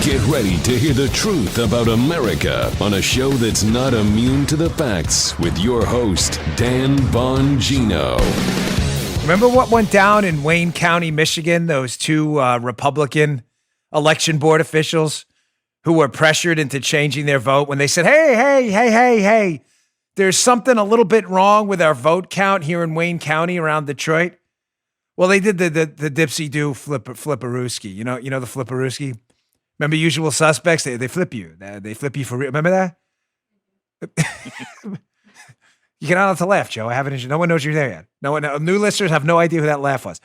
Get ready to hear the truth about America on a show that's not immune to the facts with your host, Dan Bongino. Remember what went down in Wayne County, Michigan? Those two Republican election board officials who were pressured into changing their vote when they said, hey, there's something a little bit wrong with our vote count here in Wayne County around Detroit. Well, they did the dipsy-do flipperooski. You know the flipperooski? Remember Usual Suspects? They flip you. They flip you for real. Remember that? You cannot have to laugh, Joe. I haven't. No one knows you're there yet. New listeners have no idea who that laugh was.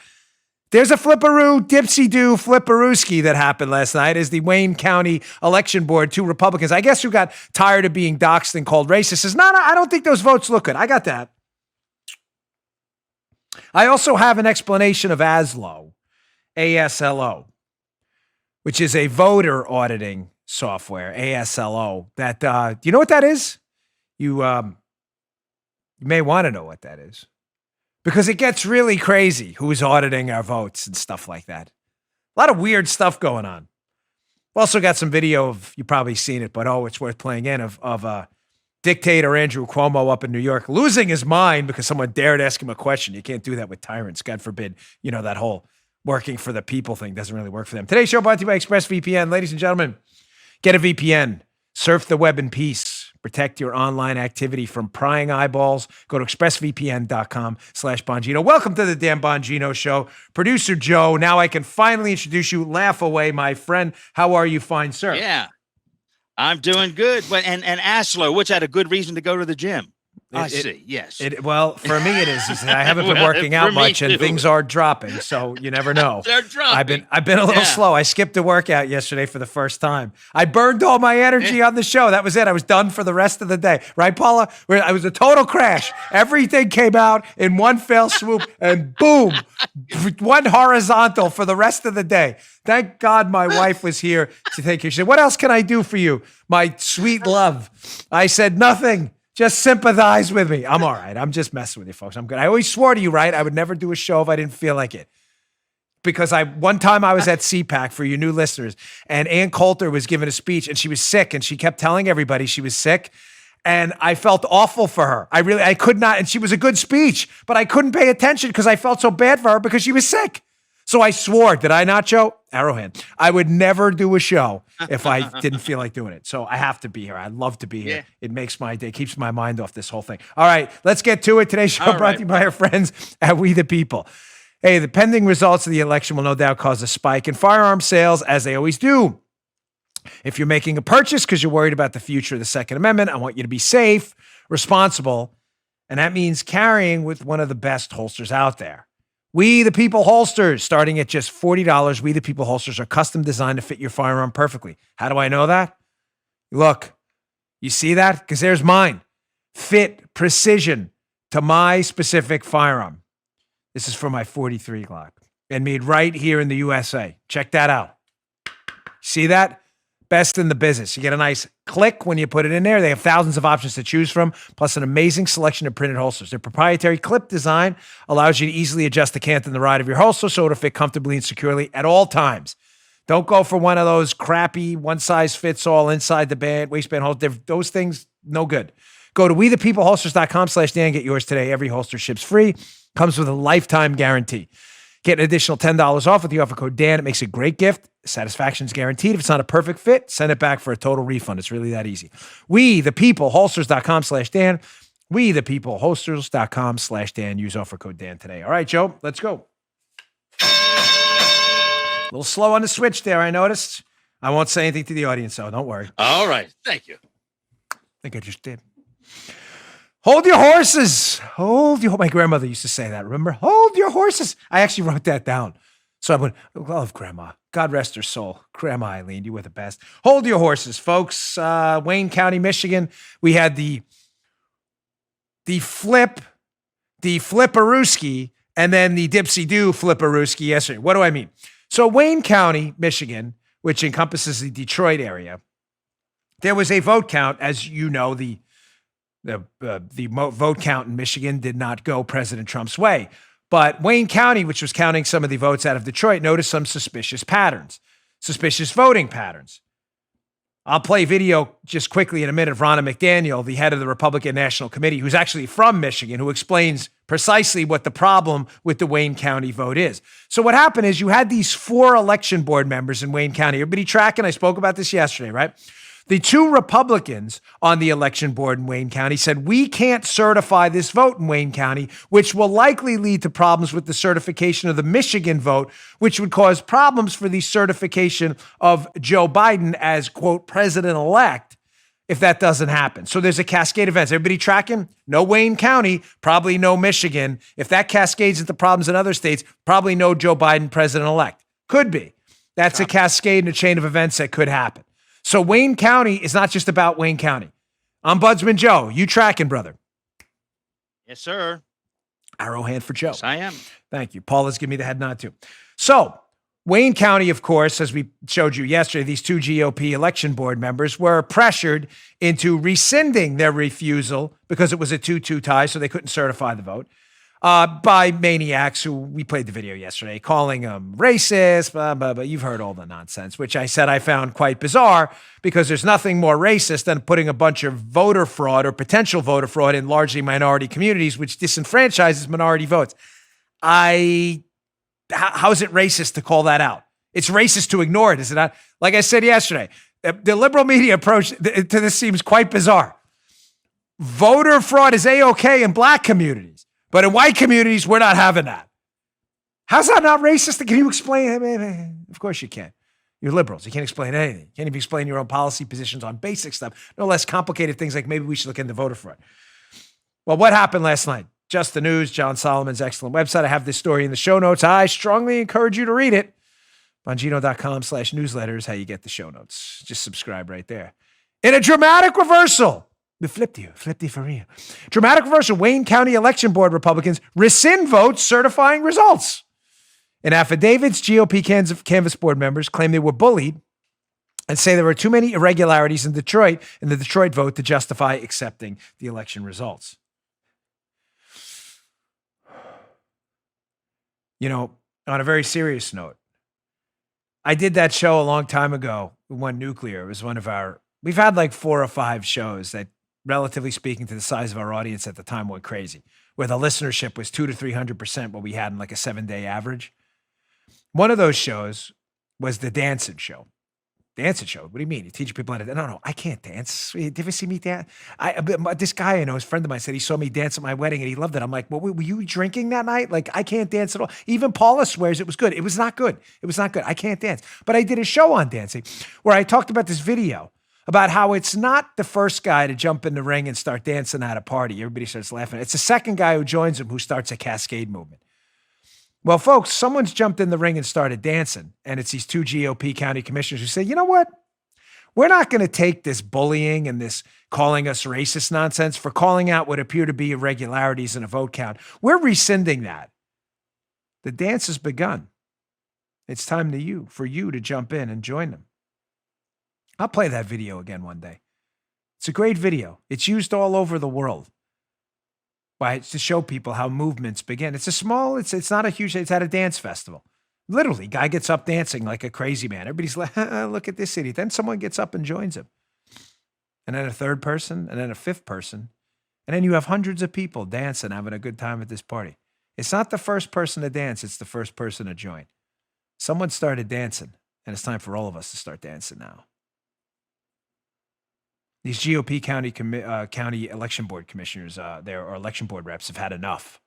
There's a flipperoo, dipsy-do, flipperooski that happened last night as the Wayne County Election Board, two Republicans, I guess, who got tired of being doxxed and called racist, says, no, I don't think those votes look good. I got that. I also have an explanation of ASLO, ASLO, which is a voter auditing software, ASLO, that, do you know what that is? You may want to know what that is because it gets really crazy who's auditing our votes and stuff like that. A lot of weird stuff going on. We've also got some video of, you've probably seen it, but it's worth playing in, of dictator Andrew Cuomo up in New York losing his mind because someone dared ask him a question. You can't do that with tyrants. God forbid, that whole working for the people thing doesn't really work for them. Today's show brought to you by ExpressVPN. Ladies and gentlemen, get a VPN. Surf the web in peace. Protect your online activity from prying eyeballs. Go to expressvpn.com/Bongino. Welcome to the Dan Bongino Show. Producer Joe, now I can finally introduce you. Laugh away, my friend. How are you, fine sir? Yeah, I'm doing good. And Aslo, which had a good reason to go to the gym. I see. Yes. Well, for me it is. I haven't been working out much, and things are dropping. So you never know. They're dropping. I've been a little slow. I skipped a workout yesterday for the first time. I burned all my energy on the show. That was it. I was done for the rest of the day. Right, Paula? I was a total crash. Everything came out in one fell swoop, and boom, one horizontal for the rest of the day. Thank God my wife was here to take care. She said, "What else can I do for you, my sweet love?" I said, "Nothing. Just sympathize with me." I'm all right. I'm just messing with you, folks. I'm good. I always swore to you, right? I would never do a show if I didn't feel like it. Because one time I was at CPAC for you new listeners, and Ann Coulter was giving a speech, and she was sick, and she kept telling everybody she was sick. And I felt awful for her. I could not, and she was a good speech, but I couldn't pay attention because I felt so bad for her because she was sick. So I swore, did I not, Joe? Arrowhead. I would never do a show if I didn't feel like doing it. So I have to be here. I love to be here. Yeah. It makes my day, keeps my mind off this whole thing. All right, let's get to it. Today's show brought to you by our friends at We the People. Hey, the pending results of the election will no doubt cause a spike in firearm sales, as they always do. If you're making a purchase because you're worried about the future of the Second Amendment, I want you to be safe, responsible, and that means carrying with one of the best holsters out there. We the People holsters, starting at just $40. We the People holsters are custom designed to fit your firearm perfectly. How do I know that? Look, you see that? Because there's mine. Fit precision to my specific firearm. This is for my 43 Glock and made right here in the USA. Check that out. See that? Best in the business. You get a nice click when you put it in there. They have thousands of options to choose from, plus an amazing selection of printed holsters. Their proprietary clip design allows you to easily adjust the cant and the ride of your holster so it'll fit comfortably and securely at all times. Don't go for one of those crappy one-size-fits-all inside the waistband holsters. Those things, no good. Go to wethepeopleholsters.com/Dan. Get yours today. Every holster ships free. Comes with a lifetime guarantee. Get an additional $10 off with the offer code Dan. It makes a great gift. Satisfaction's guaranteed. If it's not a perfect fit, send it back for a total refund. It's really that easy. wethepeopleholsters.com/Dan. wethepeopleholsters.com/Dan. Use offer code Dan today. All right, Joe, let's go. A little slow on the switch there, I noticed. I won't say anything to the audience, so don't worry. All right. Thank you. I think I just did. Hold your horses. My grandmother used to say that, remember? Hold your horses. I actually wrote that down. So I went, I love Grandma. God rest her soul. Grandma Eileen, you were the best. Hold your horses, folks. Wayne County, Michigan. We had the flipperooski, and then the dipsy-do flipperooski yesterday. What do I mean? So Wayne County, Michigan, which encompasses the Detroit area, there was a vote count. As you know, the vote count in Michigan did not go President Trump's way. But Wayne County, which was counting some of the votes out of Detroit, noticed some suspicious voting patterns. I'll play video just quickly in a minute of Ronna McDaniel, the head of the Republican National Committee, who's actually from Michigan, who explains precisely what the problem with the Wayne County vote is. So what happened is you had these 4 election board members in Wayne County. Everybody tracking? I spoke about this yesterday, right? The 2 Republicans on the election board in Wayne County said, we can't certify this vote in Wayne County, which will likely lead to problems with the certification of the Michigan vote, which would cause problems for the certification of Joe Biden as, quote, president-elect if that doesn't happen. So there's a cascade of events. Everybody tracking? No Wayne County, probably no Michigan. If that cascades into problems in other states, probably no Joe Biden president-elect. Could be. That's a cascade and a chain of events that could happen. So Wayne County is not just about Wayne County. Ombudsman Joe, you tracking, brother? Yes, sir. Arrow hand for Joe. Yes, I am. Thank you. Paul has given me the head nod too. So Wayne County, of course, as we showed you yesterday, these 2 GOP election board members were pressured into rescinding their refusal because it was a 2-2 tie, so they couldn't certify the vote. By maniacs who, we played the video yesterday, calling them racist, blah, blah, blah. You've heard all the nonsense, which I said I found quite bizarre because there's nothing more racist than putting a bunch of voter fraud or potential voter fraud in largely minority communities, which disenfranchises minority votes. How is it racist to call that out? It's racist to ignore it, is it not? Like I said yesterday, the liberal media approach to this seems quite bizarre. Voter fraud is A-okay in black communities. But in white communities, we're not having that. How's that not racist? Can you explain? Of course you can. You're liberals. You can't explain anything. You can't even explain your own policy positions on basic stuff, no less complicated things like maybe we should look into voter fraud. Well, what happened last night? Just the News, John Solomon's excellent website. I have this story in the show notes. I strongly encourage you to read it. Bongino.com/newsletter is how you get the show notes. Just subscribe right there. In a dramatic reversal, we flipped you for real. Dramatic reversal. Wayne County Election Board Republicans rescind votes certifying results. In affidavits, GOP canvass board members claim they were bullied and say there were too many irregularities in the Detroit vote to justify accepting the election results. You know, on a very serious note, I did that show a long time ago. We went nuclear. It was we've had like 4 or 5 shows that, relatively speaking to the size of our audience at the time, went crazy, where the listenership was 200 to 300% what we had in like a 7-day average. One of those shows was the dancing show. Dancing show? What do you mean? You teach people how to dance? No, I can't dance. Did you ever see me dance? This guy I know, his friend of mine, said he saw me dance at my wedding and he loved it. I'm like, well, were you drinking that night? Like, I can't dance at all. Even Paula swears it was good. It was not good. I can't dance. But I did a show on dancing where I talked about this video about how it's not the first guy to jump in the ring and start dancing at a party. Everybody starts laughing. It's the second guy who joins him who starts a cascade movement. Well, folks, someone's jumped in the ring and started dancing, and it's these 2 GOP county commissioners who say, you know what? We're not going to take this bullying and this calling us racist nonsense for calling out what appear to be irregularities in a vote count. We're rescinding that. The dance has begun. It's time for you to jump in and join them. I'll play that video again one day. It's a great video. It's used all over the world to show people how movements begin. It's not a huge, it's at a dance festival. Literally, guy gets up dancing like a crazy man. Everybody's like, look at this idiot. Then someone gets up and joins him. And then a third person, and then a fifth person. And then you have hundreds of people dancing, having a good time at this party. It's not the first person to dance, it's the first person to join. Someone started dancing, and it's time for all of us to start dancing now. These GOP county election board commissioners, or election board reps, have had enough.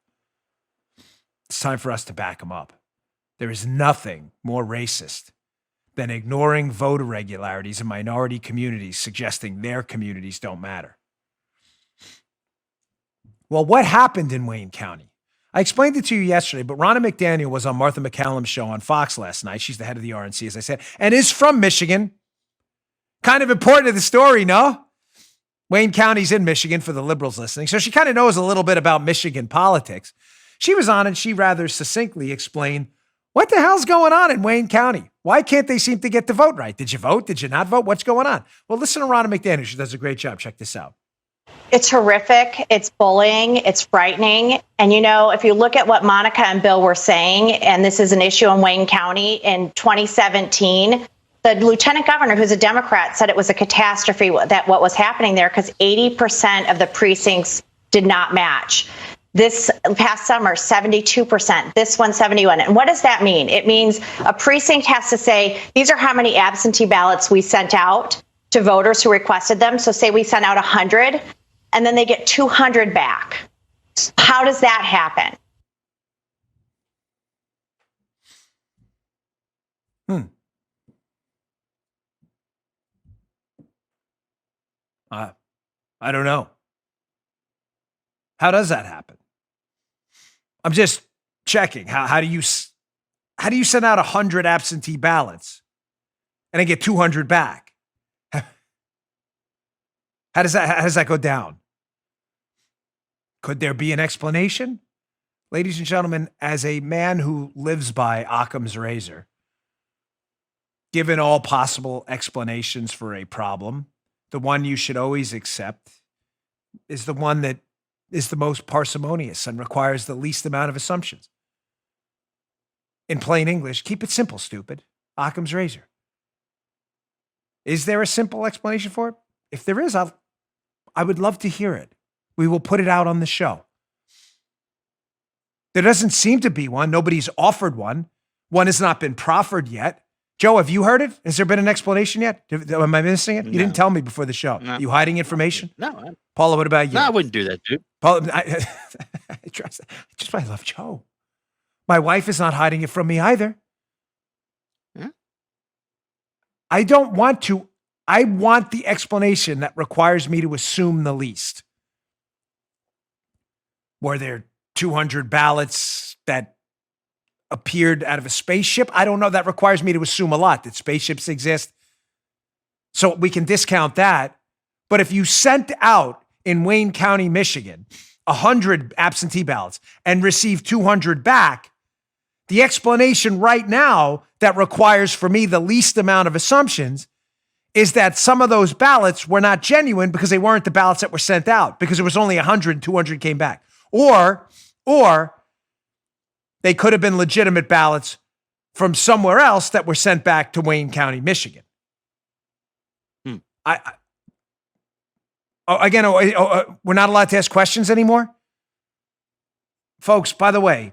It's time for us to back them up. There is nothing more racist than ignoring voter irregularities in minority communities, suggesting their communities don't matter. Well, what happened in Wayne County? I explained it to you yesterday, but Ronna McDaniel was on Martha McCallum's show on Fox last night. She's the head of the RNC, as I said, and is from Michigan. Kind of important to the story, no? Wayne County's in Michigan for the liberals listening. So she kind of knows a little bit about Michigan politics. She was on and she rather succinctly explained, what the hell's going on in Wayne County? Why can't they seem to get the vote right? Did you vote? Did you not vote? What's going on? Well, listen to Ronna McDaniel. She does a great job. Check this out. It's horrific. It's bullying. It's frightening. And, you know, if you look at what Monica and Bill were saying, and this is an issue in Wayne County in 2017, the lieutenant governor, who's a Democrat, said it was a catastrophe that what was happening there because 80% of the precincts did not match. This past summer, 72%, this one, 71. And what does that mean? It means a precinct has to say, these are how many absentee ballots we sent out to voters who requested them. So say we sent out 100 and then they get 200 back. How does that happen? I don't know. How does that happen? I'm just checking. How do you send out 100 absentee ballots and then get 200 back? How does that go down? Could there be an explanation? Ladies and gentlemen, as a man who lives by Occam's razor, given all possible explanations for a problem, the one you should always accept is the one that is the most parsimonious and requires the least amount of assumptions. In plain English, keep it simple, stupid. Occam's razor. Is there a simple explanation for it? If there is, I would love to hear it. We will put it out on the show. There doesn't seem to be one. Nobody's offered one. One has not been proffered yet. Joe, have you heard it? Has there been an explanation yet? Am I missing it? No. You didn't tell me before the show. No. You hiding information? No. Paula, what about you? No, I wouldn't do that, dude. Paula, I trust that. Just why I love Joe. My wife is not hiding it from me either. Yeah. I don't want to. I want the explanation that requires me to assume the least. Were there 200 ballots that appeared out of a spaceship? I don't know. That requires me to assume a lot, that spaceships exist. So we can discount that. But if you sent out in Wayne County, Michigan, 100 absentee ballots and received 200 back, the explanation right now that requires for me the least amount of assumptions is that some of those ballots were not genuine because they weren't the ballots that were sent out, because it was only 100 and 200 came back. Or they could have been legitimate ballots from somewhere else that were sent back to Wayne County, Michigan. We're not allowed to ask questions anymore? Folks, by the way,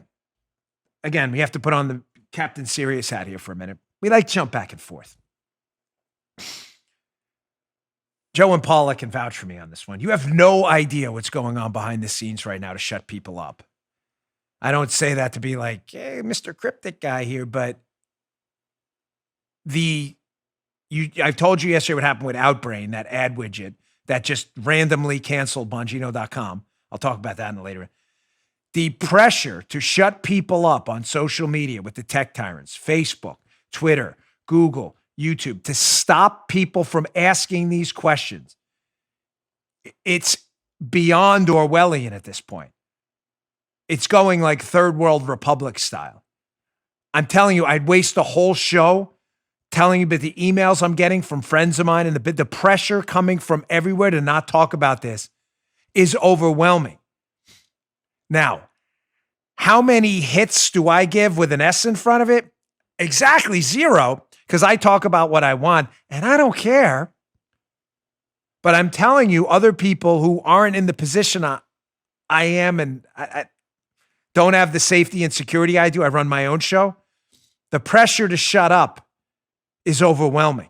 again, we have to put on the Captain Serious hat here for a minute. We like to jump back and forth. Joe and Paula can vouch for me on this one. You have no idea what's going on behind the scenes right now to shut people up. I don't say that to be like, hey, Mr. Cryptic guy here, but I told you yesterday what happened with Outbrain, that ad widget that just randomly canceled Bongino.com. I'll talk about that in a later. The pressure to shut people up on social media with the tech tyrants, Facebook, Twitter, Google, YouTube, to stop people from asking these questions. It's beyond Orwellian at this point. It's going like third world republic style. I'm telling you, I'd waste the whole show telling you about the emails I'm getting from friends of mine, and the pressure coming from everywhere to not talk about this is overwhelming. Now, how many hits do I give with an S in front of it? Exactly 0, because I talk about what I want, and I don't care. But I'm telling you, other people who aren't in the position I am, and I don't have the safety and security I do, I run my own show, the pressure to shut up is overwhelming.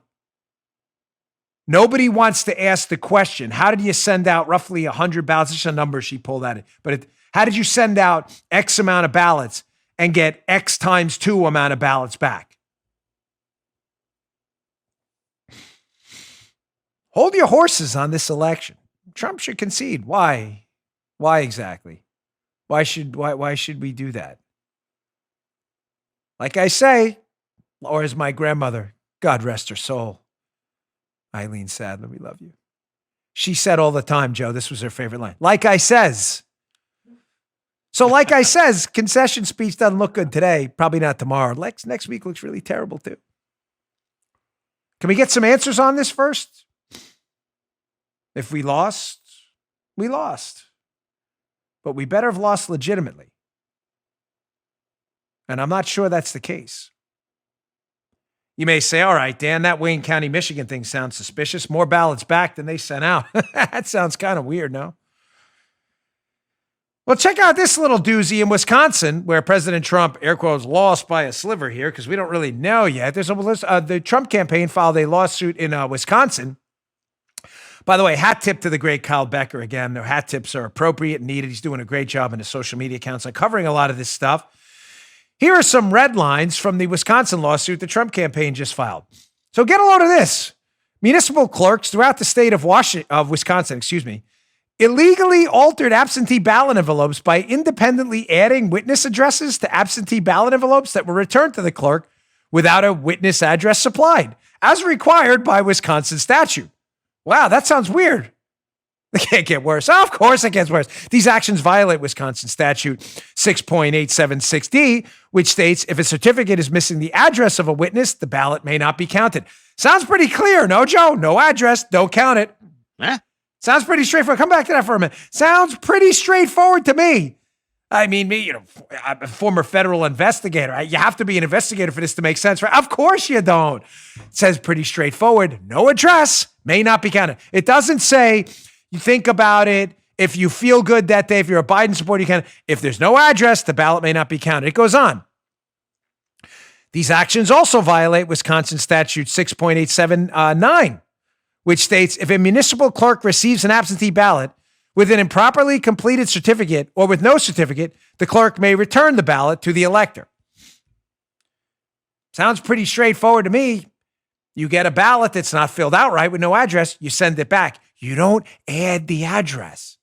Nobody wants to ask the question, how did you send out roughly 100 ballots? It's just a number she pulled at it. But how did you send out X amount of ballots and get X times 2 amount of ballots back? Hold your horses on this election. Trump should concede. Why? Why exactly? Why should we do that? Like I say, or as my grandmother, God rest her soul, Eileen Sadler, we love you. She said all the time, Joe, this was her favorite line. Like I says. So like I says, concession speech doesn't look good today. Probably not tomorrow. Next week looks really terrible too. Can we get some answers on this first? If we lost, we lost. But we better have lost legitimately. And I'm not sure that's the case. You may say, all right, Dan, that Wayne County, Michigan thing sounds suspicious. More ballots back than they sent out. That sounds kind of weird, no? Well, check out this little doozy in Wisconsin where President Trump, air quotes, lost by a sliver here because we don't really know yet. There's the Trump campaign filed a lawsuit in Wisconsin. By the way, hat tip to the great Kyle Becker again. Their hat tips are appropriate and needed. He's doing a great job in his social media accounts on covering a lot of this stuff. Here are some red lines from the Wisconsin lawsuit the Trump campaign just filed. So get a load of this. Municipal clerks throughout the state of Wisconsin, illegally altered absentee ballot envelopes by independently adding witness addresses to absentee ballot envelopes that were returned to the clerk without a witness address supplied, as required by Wisconsin statute. Wow, that sounds weird. It can't get worse. Oh, of course it gets worse. These actions violate Wisconsin statute 6.876D, which states if a certificate is missing the address of a witness, the ballot may not be counted. Sounds pretty clear, no, Joe? No address, don't count it. Huh? Sounds pretty straightforward. Come back to that for a minute. Sounds pretty straightforward to me. I mean, I'm a former federal investigator. You have to be an investigator for this to make sense, right? Of course you don't. It says pretty straightforward. No address may not be counted. It doesn't say you think about it. If you feel good that day, if you're a Biden supporter, you can. If there's no address, the ballot may not be counted. It goes on. These actions also violate Wisconsin statute 6.879, which states if a municipal clerk receives an absentee ballot with an improperly completed certificate or with no certificate, the clerk may return the ballot to the elector. Sounds pretty straightforward to me. You get a ballot that's not filled out right with no address, you send it back. You don't add the address.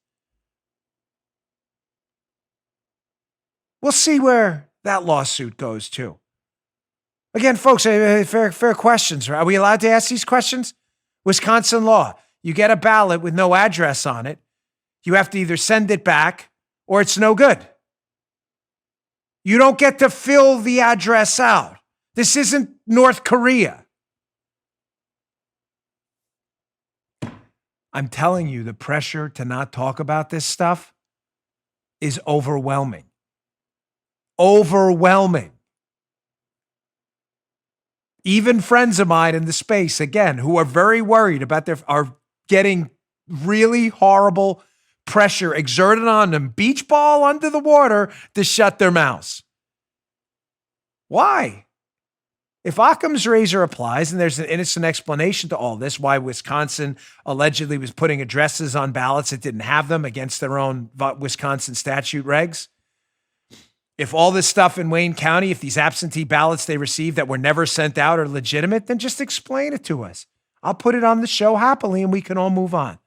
We'll see where that lawsuit goes too. Again, folks, fair questions. Are we allowed to ask these questions? Wisconsin law. You get a ballot with no address on it. You have to either send it back or it's no good. You don't get to fill the address out. This isn't North Korea. I'm telling you, the pressure to not talk about this stuff is overwhelming. Overwhelming. Even friends of mine in the space, again, who are very worried about are getting really horrible pressure exerted on them, beach ball under the water to shut their mouths. Why? If Occam's razor applies, and there's an innocent explanation to all this, why Wisconsin allegedly was putting addresses on ballots that didn't have them against their own Wisconsin statute regs. If all this stuff in Wayne County, if these absentee ballots they received that were never sent out are legitimate, then just explain it to us. I'll put it on the show happily and we can all move on.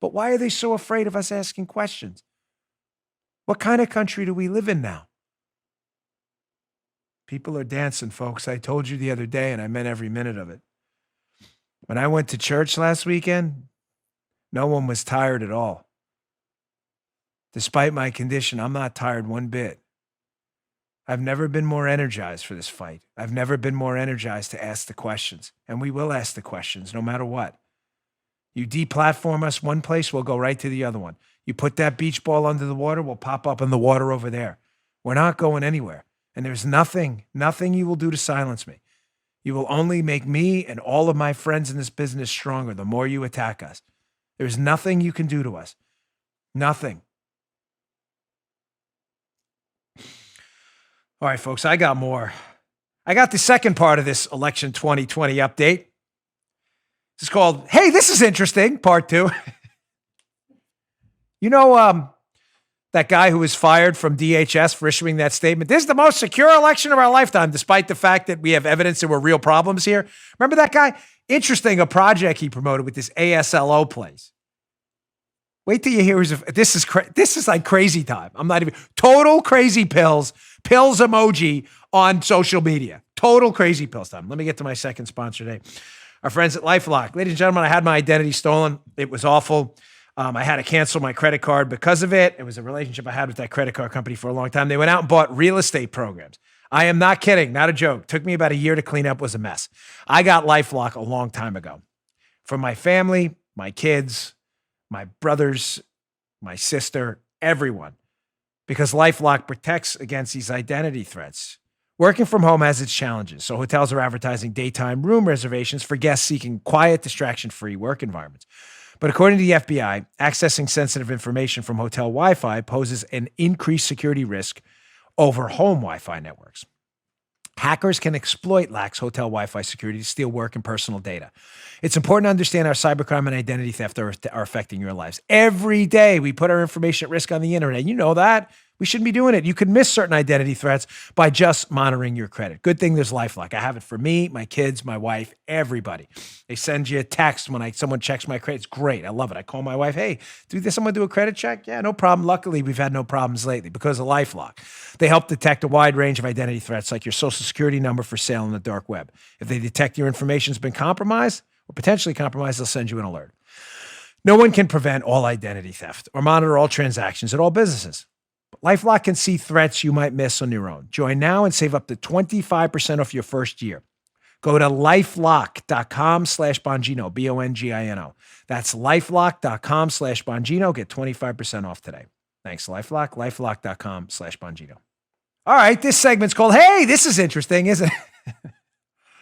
But why are they so afraid of us asking questions? What kind of country do we live in now? People are dancing, folks. I told you the other day, and I meant every minute of it. When I went to church last weekend, no one was tired at all. Despite my condition, I'm not tired one bit. I've never been more energized for this fight. I've never been more energized to ask the questions. And we will ask the questions no matter what. You deplatform us one place, we'll go right to the other one. You put that beach ball under the water, we'll pop up in the water over there. We're not going anywhere. And there's nothing you will do to silence me. You will only make me and all of my friends in this business stronger the more you attack us. There's nothing you can do to us. Nothing. All right, folks, I got more. I got the second part of this election 2020 update. It's called, Hey, This is Interesting, part 2. You know, that guy who was fired from DHS for issuing that statement, this is the most secure election of our lifetime, despite the fact that we have evidence there were real problems here. Remember that guy? Interesting, a project he promoted with this ASLO place. Wait till you hear this is like crazy time. I'm not even, total crazy pills emoji on social media. Total crazy pills time. Let me get to my second sponsor today. Our friends at LifeLock. Ladies and gentlemen, I had my identity stolen. It was awful. I had to cancel my credit card because of it. It was a relationship I had with that credit card company for a long time. They went out and bought real estate programs. I am not kidding, not a joke. Took me about a year to clean up, was a mess. I got LifeLock a long time ago. For my family, my kids, my brothers, my sister, everyone. Because LifeLock protects against these identity threats. Working from home has its challenges, so hotels are advertising daytime room reservations for guests seeking quiet, distraction-free work environments. But according to the FBI, accessing sensitive information from hotel Wi-Fi poses an increased security risk over home Wi-Fi networks. Hackers can exploit lax hotel Wi-Fi security to steal work and personal data. It's important to understand how cybercrime and identity theft are affecting your lives. Every day we put our information at risk on the internet. You know that. We shouldn't be doing it. You could miss certain identity threats by just monitoring your credit. Good thing there's LifeLock. I have it for me, my kids, my wife, everybody. They send you a text when someone checks my credit. It's great. I love it. I call my wife, hey, someone do a credit check? Yeah, no problem. Luckily, we've had no problems lately because of LifeLock. They help detect a wide range of identity threats like your social security number for sale on the dark web. If they detect your information's been compromised or potentially compromised, they'll send you an alert. No one can prevent all identity theft or monitor all transactions at all businesses. LifeLock can see threats you might miss on your own. Join now and save up to 25% off your first year. Go to lifelock.com/Bongino, Bongino. That's lifelock.com/Bongino. Get 25% off today. Thanks, LifeLock. Lifelock.com/Bongino. All right, this segment's called, Hey, this is interesting, isn't it?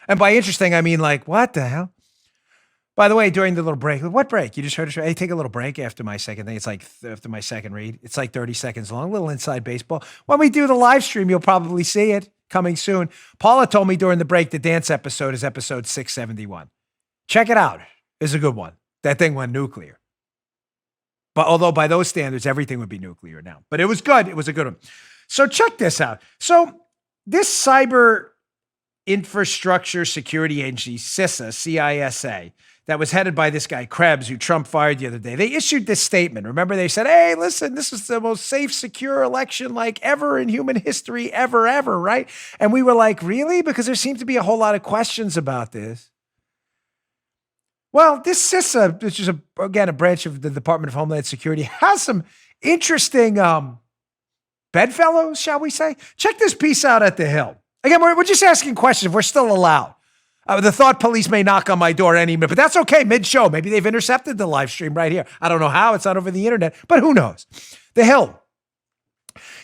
And by interesting, I mean like, what the hell? By the way, during the little break, what break? You just heard hey, take a little break after my second thing. It's like after my second read. It's like 30 seconds long, a little inside baseball. When we do the live stream, you'll probably see it coming soon. Paula told me during the break the dance episode is episode 671. Check it out. It's a good one. That thing went nuclear. But although by those standards, everything would be nuclear now. But it was good. It was a good one. So check this out. So this cyber infrastructure security agency, CISA, C-I-S-A, that was headed by this guy, Krebs, who Trump fired the other day. They issued this statement. Remember, they said, hey, listen, this is the most safe, secure election like ever in human history, ever, right? And we were like, really? Because there seemed to be a whole lot of questions about this. Well, this CISA, which is, again, a branch of the Department of Homeland Security, has some interesting bedfellows, shall we say? Check this piece out at the Hill. Again, we're just asking questions if we're still allowed. The thought police may knock on my door any minute, but that's okay, mid-show. Maybe they've intercepted the live stream right here. I don't know how. It's not over the internet, but who knows? The Hill.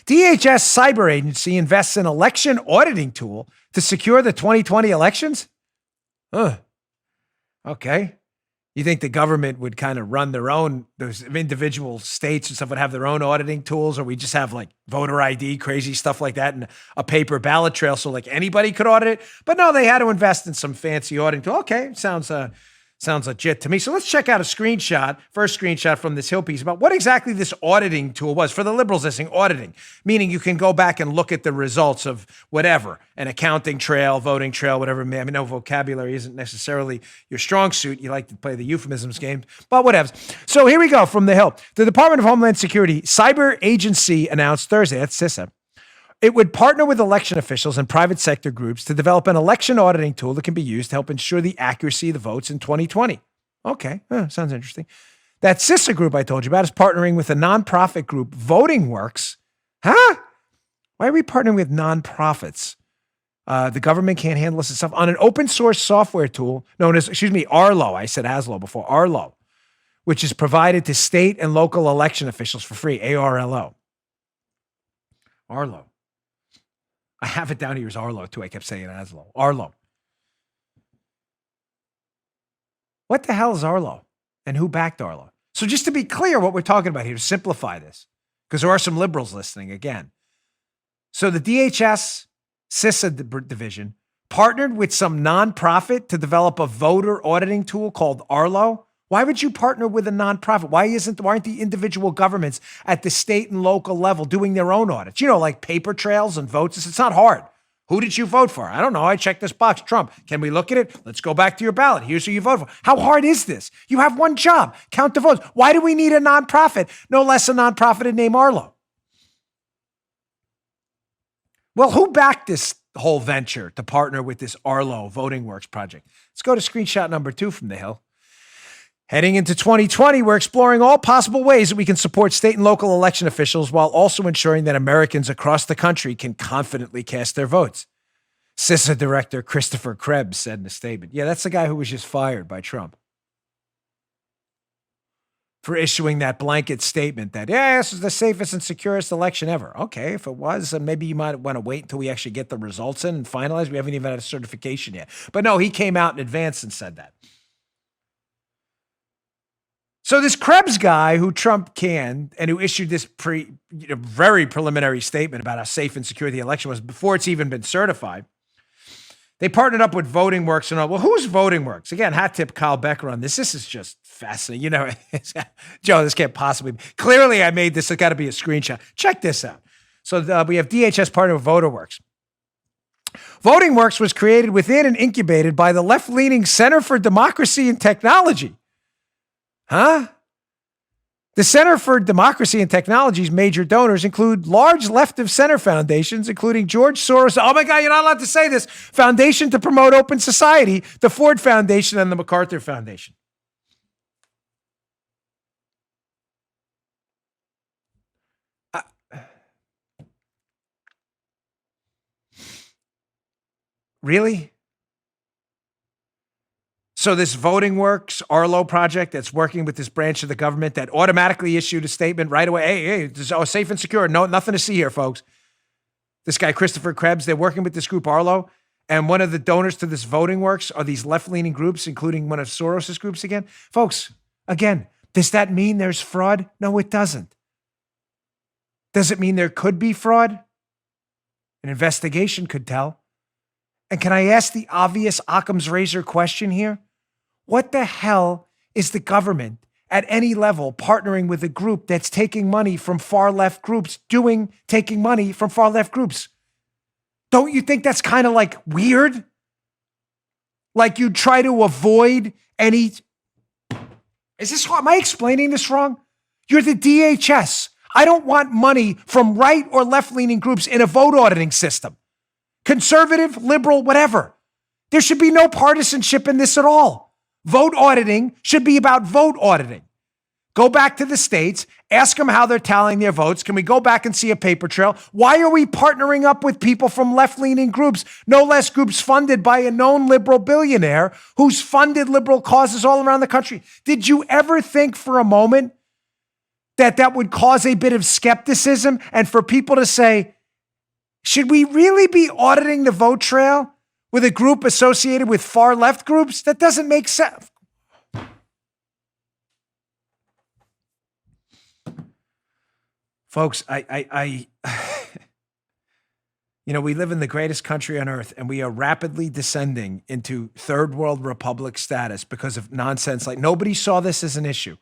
DHS Cyber Agency invests in election auditing tool to secure the 2020 elections? Okay. You think the government would kind of run their own, those individual states and stuff would have their own auditing tools, or we just have like voter ID, crazy stuff like that, and a paper ballot trail so like anybody could audit it? But no, they had to invest in some fancy auditing tool. Okay, sounds legit to me. So let's check out a screenshot, first screenshot from this Hill piece about what exactly this auditing tool was. For the liberals listening, auditing, meaning you can go back and look at the results of whatever, an accounting trail, voting trail, whatever. I mean, no, vocabulary isn't necessarily your strong suit. You like to play the euphemisms game, but whatever. So here we go from the Hill. The Department of Homeland Security Cyber Agency announced Thursday, that's CISA, it would partner with election officials and private sector groups to develop an election auditing tool that can be used to help ensure the accuracy of the votes in 2020. Okay, sounds interesting. That CISA group I told you about is partnering with a nonprofit group, Voting Works. Huh? Why are we partnering with nonprofits? The government can't handle this stuff on an open source software tool known as, Arlo. I said Aslo before, Arlo, which is provided to state and local election officials for free, ARLO. Arlo. I have it down here as Arlo, too. I kept saying Aslo. Arlo. What the hell is Arlo? And who backed Arlo? So just to be clear what we're talking about here, to simplify this, because there are some liberals listening again. So the DHS CISA division partnered with some nonprofit to develop a voter auditing tool called Arlo. Why would you partner with a nonprofit? Why aren't the individual governments at the state and local level doing their own audits? Like paper trails and votes. It's not hard. Who did you vote for? I don't know. I checked this box. Trump. Can we look at it? Let's go back to your ballot. Here's who you voted for. How hard is this? You have one job. Count the votes. Why do we need a nonprofit? No less a nonprofit named Arlo. Well, who backed this whole venture to partner with this Arlo Voting Works project? Let's go to screenshot number 2 from the Hill. Heading into 2020, we're exploring all possible ways that we can support state and local election officials while also ensuring that Americans across the country can confidently cast their votes. CISA Director Christopher Krebs said in a statement. Yeah, that's the guy who was just fired by Trump. for issuing that blanket statement that, yeah, this is the safest and securest election ever. Okay, if it was, then maybe you might want to wait until we actually get the results in and finalize. We haven't even had a certification yet. But no, he came out in advance and said that. So this Krebs guy who Trump canned and who issued this very preliminary statement about how safe and secure the election was before it's even been certified, they partnered up with Voting Works and all. Well, who's Voting Works? Again, hat tip Kyle Becker on this. This is just fascinating. You know, Joe, this can't possibly be. Clearly, I made this. It's got to be a screenshot. Check this out. So we have DHS partner with Voting Works. Voting Works was created within and incubated by the left-leaning Center for Democracy and Technology. Huh? The Center for Democracy and Technology's major donors include large left-of-center foundations, including George Soros. Oh my God, you're not allowed to say this. Foundation to Promote Open Society, the Ford Foundation, and the MacArthur Foundation. Really? So this Voting Works, Arlo project that's working with this branch of the government that automatically issued a statement right away. Hey, this is safe and secure. No, nothing to see here, folks. This guy, Christopher Krebs, they're working with this group, Arlo. And one of the donors to this Voting Works are these left-leaning groups, including one of Soros's groups again. Folks, again, does that mean there's fraud? No, it doesn't. Does it mean there could be fraud? An investigation could tell. And can I ask the obvious Occam's razor question here? What the hell is the government at any level partnering with a group that's taking money from far left groups, taking money from far left groups? Don't you think that's kind of like weird? Like you try to avoid any. Am I explaining this wrong? You're the DHS. I don't want money from right or left-leaning groups in a vote auditing system. Conservative, liberal, whatever. There should be no partisanship in this at all. Vote auditing should be about vote auditing. Go back to the states, ask them how they're tallying their votes. Can we go back and see a paper trail? Why are we partnering up with people from left-leaning groups, no less groups funded by a known liberal billionaire who's funded liberal causes all around the country? Did you ever think for a moment that would cause a bit of skepticism and for people to say, should we really be auditing the vote trail with a group associated with far left groups? That doesn't make sense. Folks, we live in the greatest country on earth and we are rapidly descending into third world republic status because of nonsense. Like nobody saw this as an issue.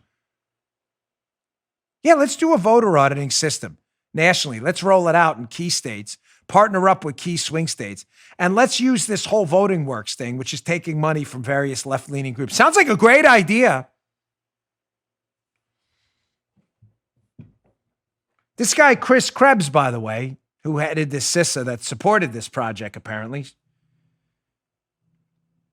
Yeah, let's do a voter auditing system nationally. Let's roll it out in key states. Partner up with key swing states, and let's use this whole Voting Works thing, which is taking money from various left-leaning groups. Sounds like a great idea. This guy, Chris Krebs, by the way, who headed this CISA that supported this project, apparently.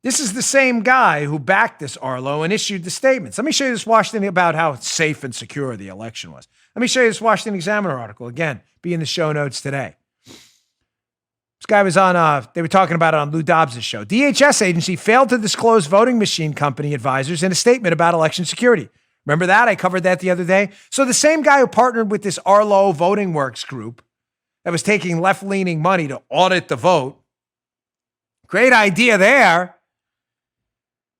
This is the same guy who backed this Arlo and issued the statements. Let me show you this Washington about how safe and secure the election was. Let me show you this Washington Examiner article. Again, be in the show notes today. This guy was on, they were talking about it on Lou Dobbs' show. DHS agency failed to disclose voting machine company advisors in a statement about election security. Remember that? I covered that the other day. So the same guy who partnered with this Arlo Voting Works group that was taking left-leaning money to audit the vote. Great idea there.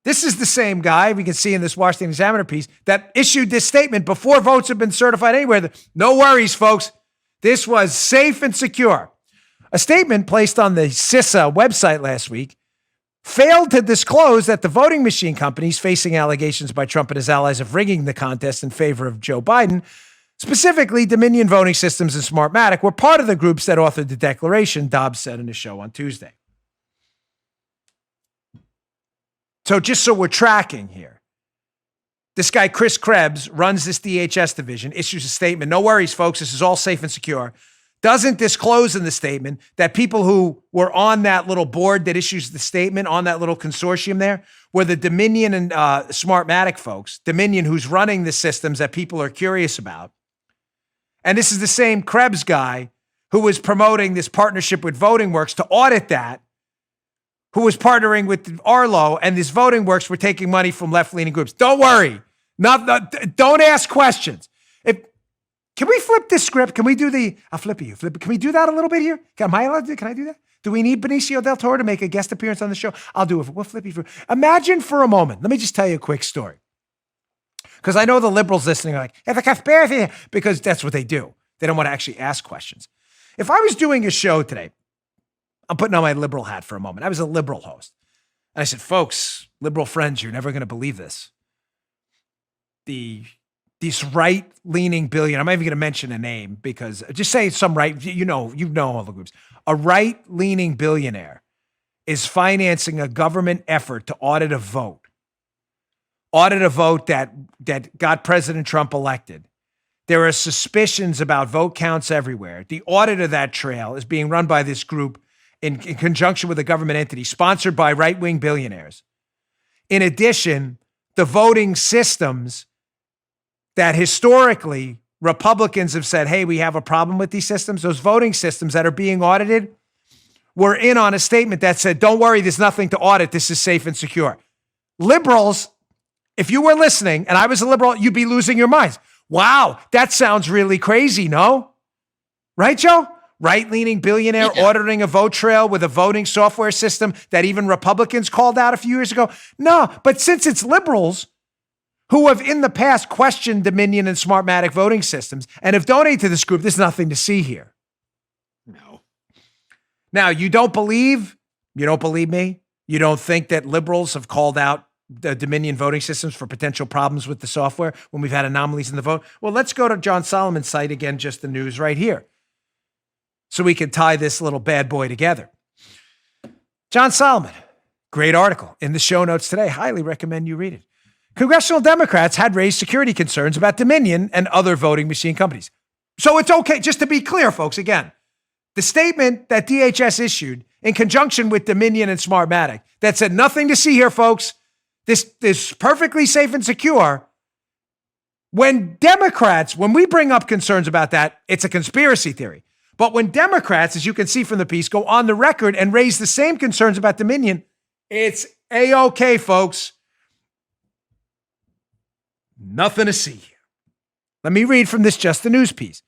This is the same guy we can see in this Washington Examiner piece that issued this statement before votes have been certified anywhere. No worries, folks. This was safe and secure. A statement placed on the CISA website last week failed to disclose that the voting machine companies facing allegations by Trump and his allies of rigging the contest in favor of Joe Biden, specifically Dominion Voting Systems and Smartmatic, were part of the groups that authored the declaration, Dobbs said in his show on Tuesday. So just so we're tracking here, this guy, Chris Krebs, runs this DHS division, issues a statement. No worries, folks. This is all safe and secure. Doesn't disclose in the statement that people who were on that little board that issues the statement, on that little consortium there, were the Dominion and Smartmatic folks. Dominion, who's running the systems that people are curious about. And this is the same Krebs guy who was promoting this partnership with Voting Works to audit that, who was partnering with Arlo, and this Voting Works were taking money from left-leaning groups. Don't worry. Don't ask questions. Can we flip this script? Can we do I'll flip it, you flip it. Can we do that a little bit here? Can I do that? Do we need Benicio del Toro to make a guest appearance on the show? I'll do it. We'll flip you. Imagine for a moment. Let me just tell you a quick story. Because I know the liberals listening are like, it's a conspiracy, because that's what they do. They don't want to actually ask questions. If I was doing a show today, I'm putting on my liberal hat for a moment. I was a liberal host. And I said, folks, liberal friends, you're never going to believe this. These right-leaning billionaire, I'm not even going to mention a name because just say some right, you know all the groups. A right-leaning billionaire is financing a government effort to audit a vote that got President Trump elected. There are suspicions about vote counts everywhere. The audit of that trail is being run by this group in conjunction with a government entity sponsored by right-wing billionaires. In addition, the voting systems that historically Republicans have said, hey, we have a problem with these systems, those voting systems that are being audited were in on a statement that said, don't worry, there's nothing to audit. This is safe and secure. Liberals, if you were listening and I was a liberal, you'd be losing your minds. Wow, that sounds really crazy, no? Right, Joe? Right-leaning billionaire auditing a vote trail with a voting software system that even Republicans called out a few years ago. No, but since it's liberals who have in the past questioned Dominion and Smartmatic voting systems and have donated to this group, there's nothing to see here. No. Now, you don't believe me? You don't think that liberals have called out the Dominion voting systems for potential problems with the software when we've had anomalies in the vote? Well, let's go to John Solomon's site again, just the news right here, so we can tie this little bad boy together. John Solomon, great article in the show notes today. Highly recommend you read it. Congressional Democrats had raised security concerns about Dominion and other voting machine companies. So it's okay, just to be clear, folks, again, the statement that DHS issued in conjunction with Dominion and Smartmatic that said nothing to see here, folks, this is perfectly safe and secure. When we bring up concerns about that, it's a conspiracy theory. But when Democrats, as you can see from the piece, go on the record and raise the same concerns about Dominion, it's A-OK, folks. Nothing to see here. Let me read from this Just the News piece.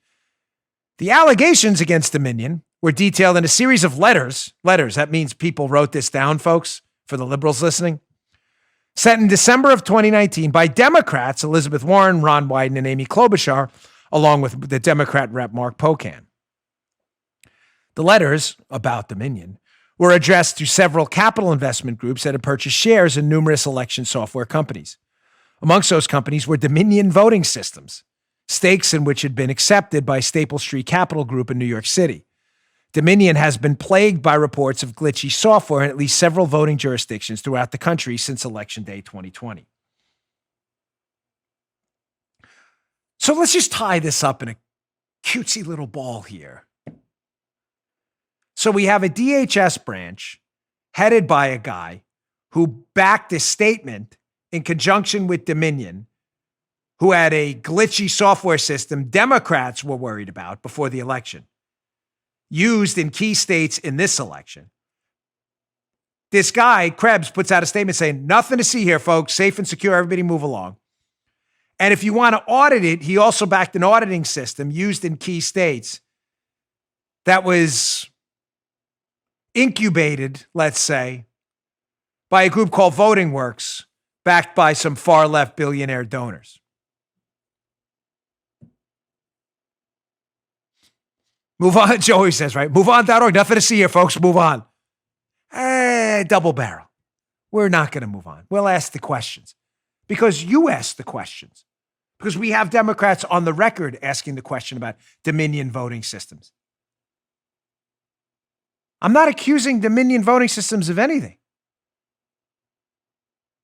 The allegations against Dominion were detailed in a series of letters. That means people wrote this down, folks, for the liberals listening. Sent in December of 2019 by Democrats Elizabeth Warren, Ron Wyden, and Amy Klobuchar, along with the Democrat rep Mark Pocan. The letters about Dominion were addressed to several capital investment groups that had purchased shares in numerous election software companies. Amongst those companies were Dominion Voting Systems, stakes in which had been accepted by Staple Street Capital Group in New York City. Dominion has been plagued by reports of glitchy software in at least several voting jurisdictions throughout the country since Election Day 2020. So let's just tie this up in a cutesy little ball here. So we have a DHS branch headed by a guy who backed a statement in conjunction with Dominion, who had a glitchy software system Democrats were worried about before the election, used in key states in this election. This guy, Krebs, puts out a statement saying, nothing to see here, folks, safe and secure, everybody move along. And if you want to audit it, he also backed an auditing system used in key states that was incubated, let's say, by a group called Voting Works, backed by some far-left billionaire donors. Move on, Joey says, right? MoveOn.org. Nothing to see here, folks. Move on. Double barrel. We're not going to move on. We'll ask the questions because you asked the questions. Because we have Democrats on the record asking the question about Dominion voting systems. I'm not accusing Dominion voting systems of anything.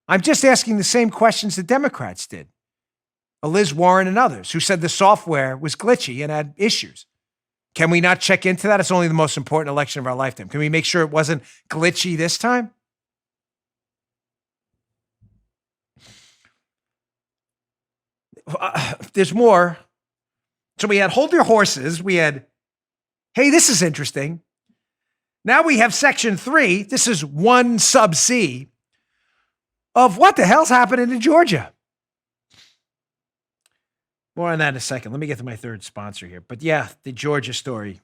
I'm just asking the same questions the Democrats did. Liz Warren and others who said the software was glitchy and had issues. Can we not check into that? It's only the most important election of our lifetime. Can we make sure it wasn't glitchy this time? There's more. So we had hold your horses. We had, hey, this is interesting. Now we have section 3. This is 1 sub C of what the hell's happening in Georgia. More on that in a second. Let me get to my third sponsor here. But yeah, the Georgia story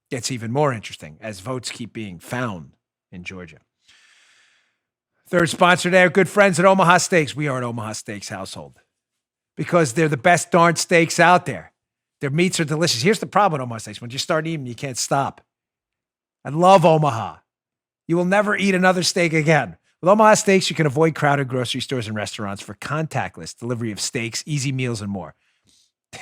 gets even more interesting as votes keep being found in Georgia. Third sponsor today, our good friends at Omaha Steaks. We are an Omaha Steaks household because they're the best darn steaks out there. Their meats are delicious. Here's the problem with Omaha Steaks. When you start eating, you can't stop. I love Omaha. You will never eat another steak again. With Omaha Steaks, you can avoid crowded grocery stores and restaurants for contactless delivery of steaks, easy meals, and more.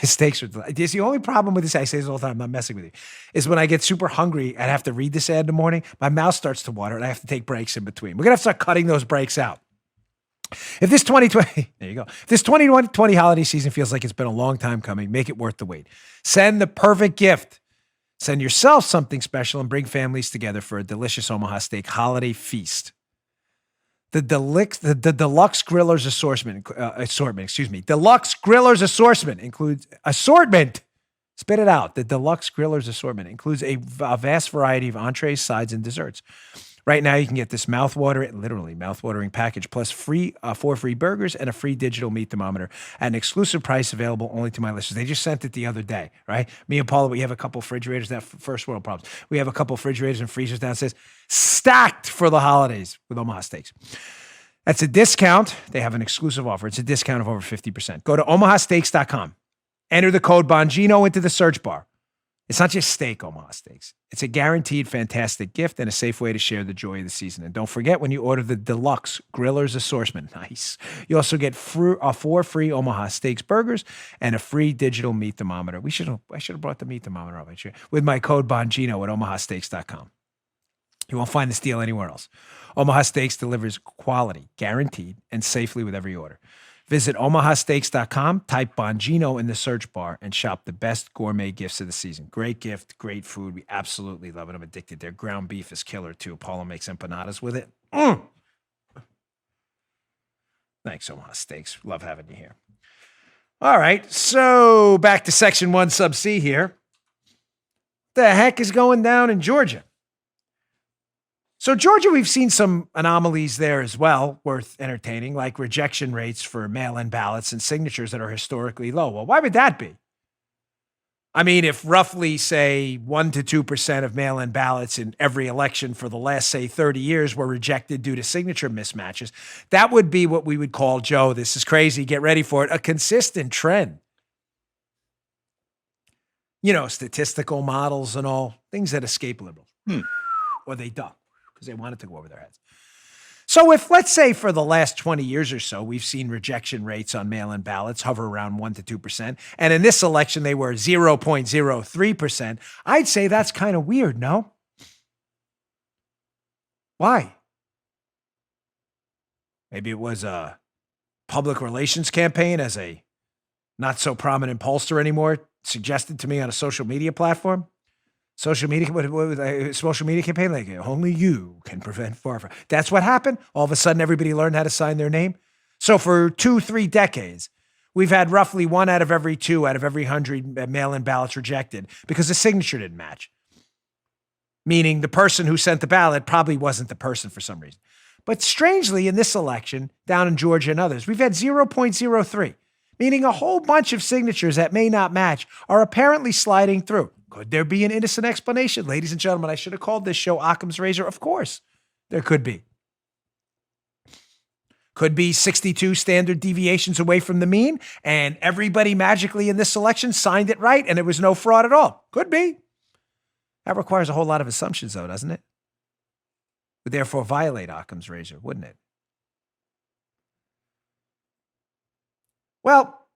The steaks are delicious. The only problem with this, I say this all the time, I'm not messing with you, is when I get super hungry and have to read this ad in the morning, my mouth starts to water and I have to take breaks in between. We're going to have to start cutting those breaks out. If this 2020, there you go. If this 2020 holiday season feels like it's been a long time coming, make it worth the wait. Send the perfect gift. Send yourself something special and bring families together for a delicious Omaha Steak holiday feast. The deluxe grillers assortment, Deluxe grillers assortment includes Spit it out. The deluxe grillers assortment includes a vast variety of entrees, sides, and desserts. Right now, you can get this mouth-watering package plus four free burgers and a free digital meat thermometer at an exclusive price available only to my listeners. They just sent it the other day, right? Me and Paula, we have a couple refrigerators, that first world problems. We have a couple refrigerators and freezers downstairs stacked for the holidays with Omaha Steaks. That's a discount. They have an exclusive offer. It's a discount of over 50%. Go to omahasteaks.com. Enter the code Bongino into the search bar. It's not just steak, Omaha Steaks. It's a guaranteed fantastic gift and a safe way to share the joy of the season. And don't forget, when you order the deluxe grillers assortment, nice, you also get four free Omaha Steaks burgers and a free digital meat thermometer. I should have brought the meat thermometer up with my code Bongino at omahasteaks.com. You won't find this deal anywhere else. Omaha Steaks delivers quality, guaranteed, and safely with every order. Visit omahasteaks.com, type Bongino in the search bar, and shop the best gourmet gifts of the season. Great gift, great food. We absolutely love it. I'm addicted. Their ground beef is killer, too. Paula makes empanadas with it. Thanks, Omaha Steaks. Love having you here. All right, so back to Section 1 Sub C here. What the heck is going down in Georgia? So Georgia, we've seen some anomalies there as well, worth entertaining, like rejection rates for mail-in ballots and signatures that are historically low. Well, why would that be? I mean, if roughly, say, 1 to 2% of mail-in ballots in every election for the last, say, 30 years were rejected due to signature mismatches, that would be what we would call, Joe, this is crazy, get ready for it, a consistent trend. You know, statistical models and all, things that escape liberals. Or they duck, because they want it to go over their heads. So if, let's say, for the last 20 years or so, we've seen rejection rates on mail-in ballots hover around 1 to 2%, and in this election they were 0.03%, I'd say that's kind of weird, no? Why? Maybe it was a public relations campaign, as a not-so-prominent pollster anymore suggested to me on a social media platform. Social media campaign, like only you can prevent Farfa. That's what happened. All of a sudden, everybody learned how to sign their name. So for 2-3 decades, we've had roughly 1 out of every 2 out of every 100 mail-in ballots rejected because the signature didn't match. Meaning the person who sent the ballot probably wasn't the person for some reason. But strangely, in this election, down in Georgia and others, we've had 0.03, meaning a whole bunch of signatures that may not match are apparently sliding through. Could there be an innocent explanation? Ladies and gentlemen, I should have called this show Occam's Razor. Of course, there could be. Could be 62 standard deviations away from the mean, and everybody magically in this selection signed it right, and there was no fraud at all. Could be. That requires a whole lot of assumptions, though, doesn't it? Would therefore violate Occam's Razor, wouldn't it? Well,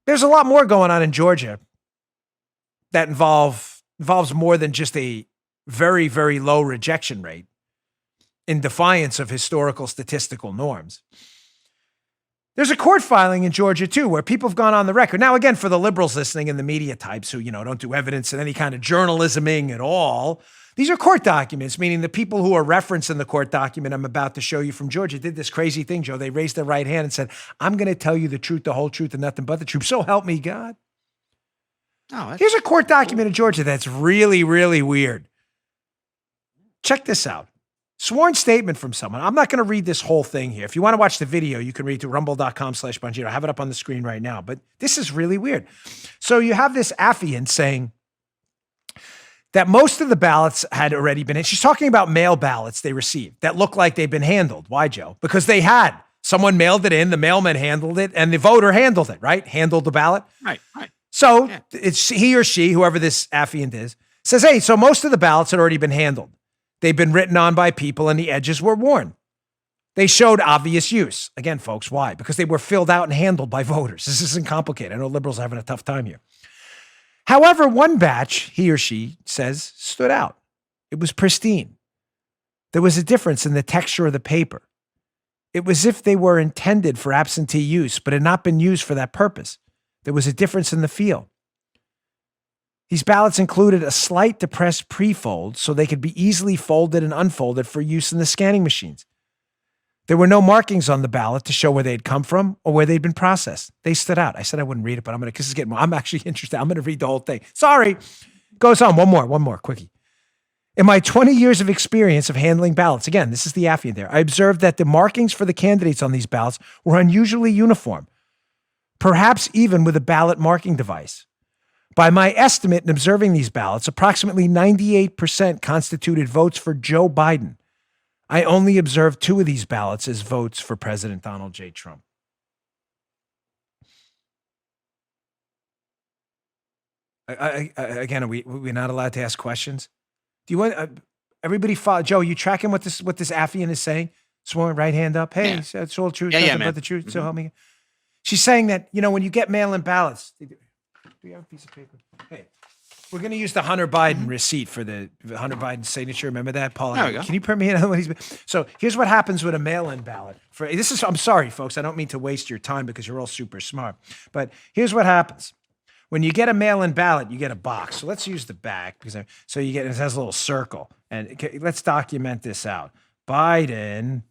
there's a lot more going on in Georgia that involves more than just a very, very low rejection rate in defiance of historical statistical norms. There's a court filing in Georgia, too, where people have gone on the record. Now, again, for the liberals listening and the media types who, don't do evidence and any kind of journalisming at all, these are court documents, meaning the people who are referenced in the court document I'm about to show you from Georgia did this crazy thing, Joe. They raised their right hand and said, I'm going to tell you the truth, the whole truth, and nothing but the truth. So help me God. Oh, here's a court document in Georgia that's really, really weird. Check this out. Sworn statement from someone. I'm not going to read this whole thing here. If you want to watch the video, you can read to rumble.com/Bongino. I have it up on the screen right now, but this is really weird. So you have this affiant saying that most of the ballots had already been in. She's talking about mail ballots they received that look like they've been handled. Why, Joe? Because they had. Someone mailed it in, the mailman handled it, and the voter handled it, right? Handled the ballot. Right. So it's he or she, whoever this affiant is, says, hey, so most of the ballots had already been handled. They've been written on by people and the edges were worn. They showed obvious use. Again, folks, why? Because they were filled out and handled by voters. This isn't complicated. I know liberals are having a tough time here. However, one batch, he or she says, stood out. It was pristine. There was a difference in the texture of the paper. It was as if they were intended for absentee use, but had not been used for that purpose. There was a difference in the feel. These ballots included a slight depressed pre-fold so they could be easily folded and unfolded for use in the scanning machines. There were no markings on the ballot to show where they'd come from or where they'd been processed. They stood out. I said I wouldn't read it, but I'm actually interested. I'm going to read the whole thing. Sorry. Goes on. One more, quickie. In my 20 years of experience of handling ballots, again, this is the affiant there, I observed that the markings for the candidates on these ballots were unusually uniform, perhaps even with a ballot marking device. By my estimate in observing these ballots, approximately 98% constituted votes for Joe Biden. I only observed 2 of these ballots as votes for President Donald J. Trump. Again, are we not allowed to ask questions? Do you want everybody follow? Joe, you tracking what this affiant is saying? Sworn, right hand up. Hey, it's all true. Nothing but the truth. So help me. She's saying that, when you get mail-in ballots, do you have a piece of paper? Hey, we're going to use the Hunter Biden receipt for the Hunter Biden signature. Remember that, Paul? There we go. Can you print me another one? So here's what happens with a mail-in ballot. I'm sorry, folks. I don't mean to waste your time because you're all super smart. But here's what happens. When you get a mail-in ballot, you get a box. So let's use the back. So it has a little circle. And let's document this out. Biden,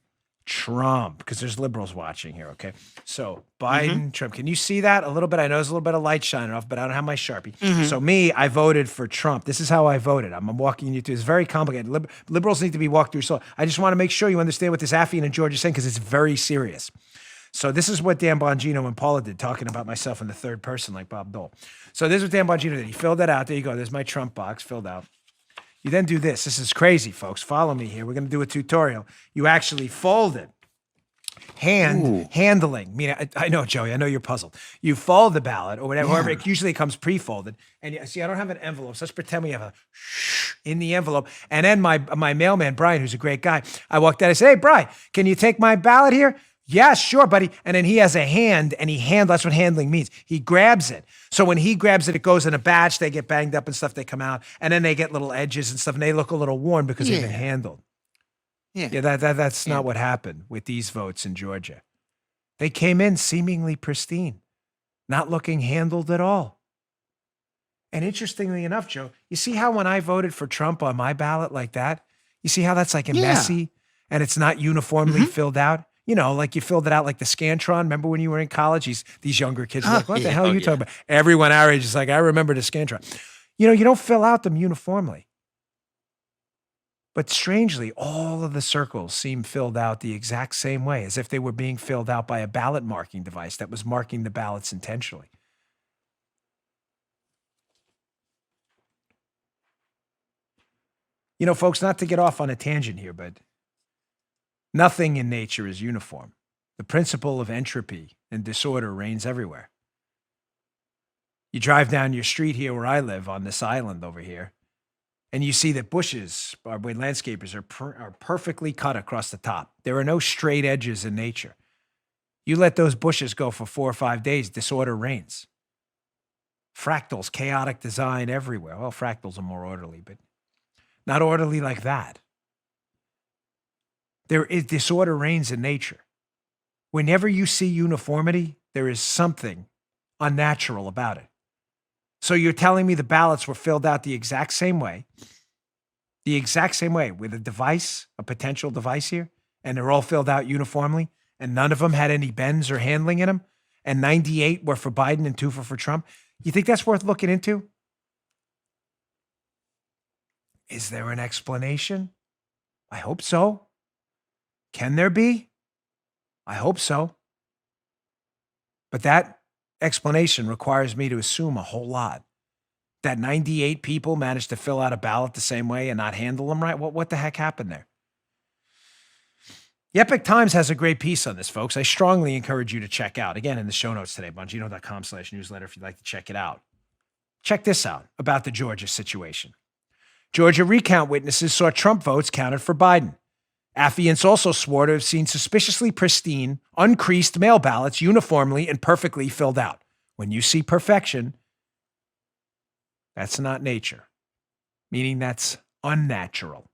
Trump, because there's liberals watching here, okay? So Biden, Trump. Can you see that a little bit? I know there's a little bit of light shining off, but I don't have my Sharpie. So I voted for Trump. This is how I voted. I'm walking you through. It's very complicated. Liberals need to be walked through. So I just want to make sure you understand what this affiant and George is saying because it's very serious. So this is what Dan Bongino and Paula did, talking about myself in the third person like Bob Dole. So this is what Dan Bongino did. He filled that out. There you go. There's my Trump box filled out. You then do this. This is crazy, folks. Follow me here. We're going to do a tutorial. You actually fold it. Handling. I mean, I know, Joey, I know you're puzzled. You fold the ballot or whatever. However, it usually comes pre-folded. And see, I don't have an envelope. So let's pretend we have a in the envelope. And then my mailman, Brian, who's a great guy, I walked out. I said, hey, Brian, can you take my ballot here? Yeah, sure, buddy. And then he has a hand and that's what handling means. He grabs it. So when he grabs it, it goes in a batch. They get banged up and stuff. They come out and then they get little edges and stuff and they look a little worn because they've been handled. Yeah, that's not what happened with these votes in Georgia. They came in seemingly pristine, not looking handled at all. And interestingly enough, Joe, you see how when I voted for Trump on my ballot like that, you see how that's like a messy and it's not uniformly filled out? Like you filled it out like the Scantron. Remember when you were in college? These younger kids were like, what the hell are you talking about? Everyone our age is like, I remember the Scantron. You don't fill out them uniformly. But strangely, all of the circles seem filled out the exact same way, as if they were being filled out by a ballot marking device that was marking the ballots intentionally. Folks, not to get off on a tangent here, but nothing in nature is uniform. The principle of entropy and disorder reigns everywhere. You drive down your street here where I live on this island over here, and you see that bushes, where landscapers are perfectly cut across the top. There are no straight edges in nature. You let those bushes go for 4 or 5 days, disorder reigns. Fractals, chaotic design everywhere. Well, fractals are more orderly, but not orderly like that. There is disorder reigns in nature. Whenever you see uniformity, there is something unnatural about it. So you're telling me the ballots were filled out the exact same way with a device, a potential device here, and they're all filled out uniformly, and none of them had any bends or handling in them, and 98 were for Biden and 2 for Trump. You think that's worth looking into? Is there an explanation? I hope so. Can there be? I hope so. But that explanation requires me to assume a whole lot. That 98 people managed to fill out a ballot the same way and not handle them right? What the heck happened there? The Epic Times has a great piece on this, folks. I strongly encourage you to check out. Again, in the show notes today, bongino.com/newsletter if you'd like to check it out. Check this out about the Georgia situation. Georgia recount witnesses saw Trump votes counted for Biden. Affiants also swore to have seen suspiciously pristine, uncreased mail ballots uniformly and perfectly filled out. When you see perfection, that's not nature, meaning that's unnatural.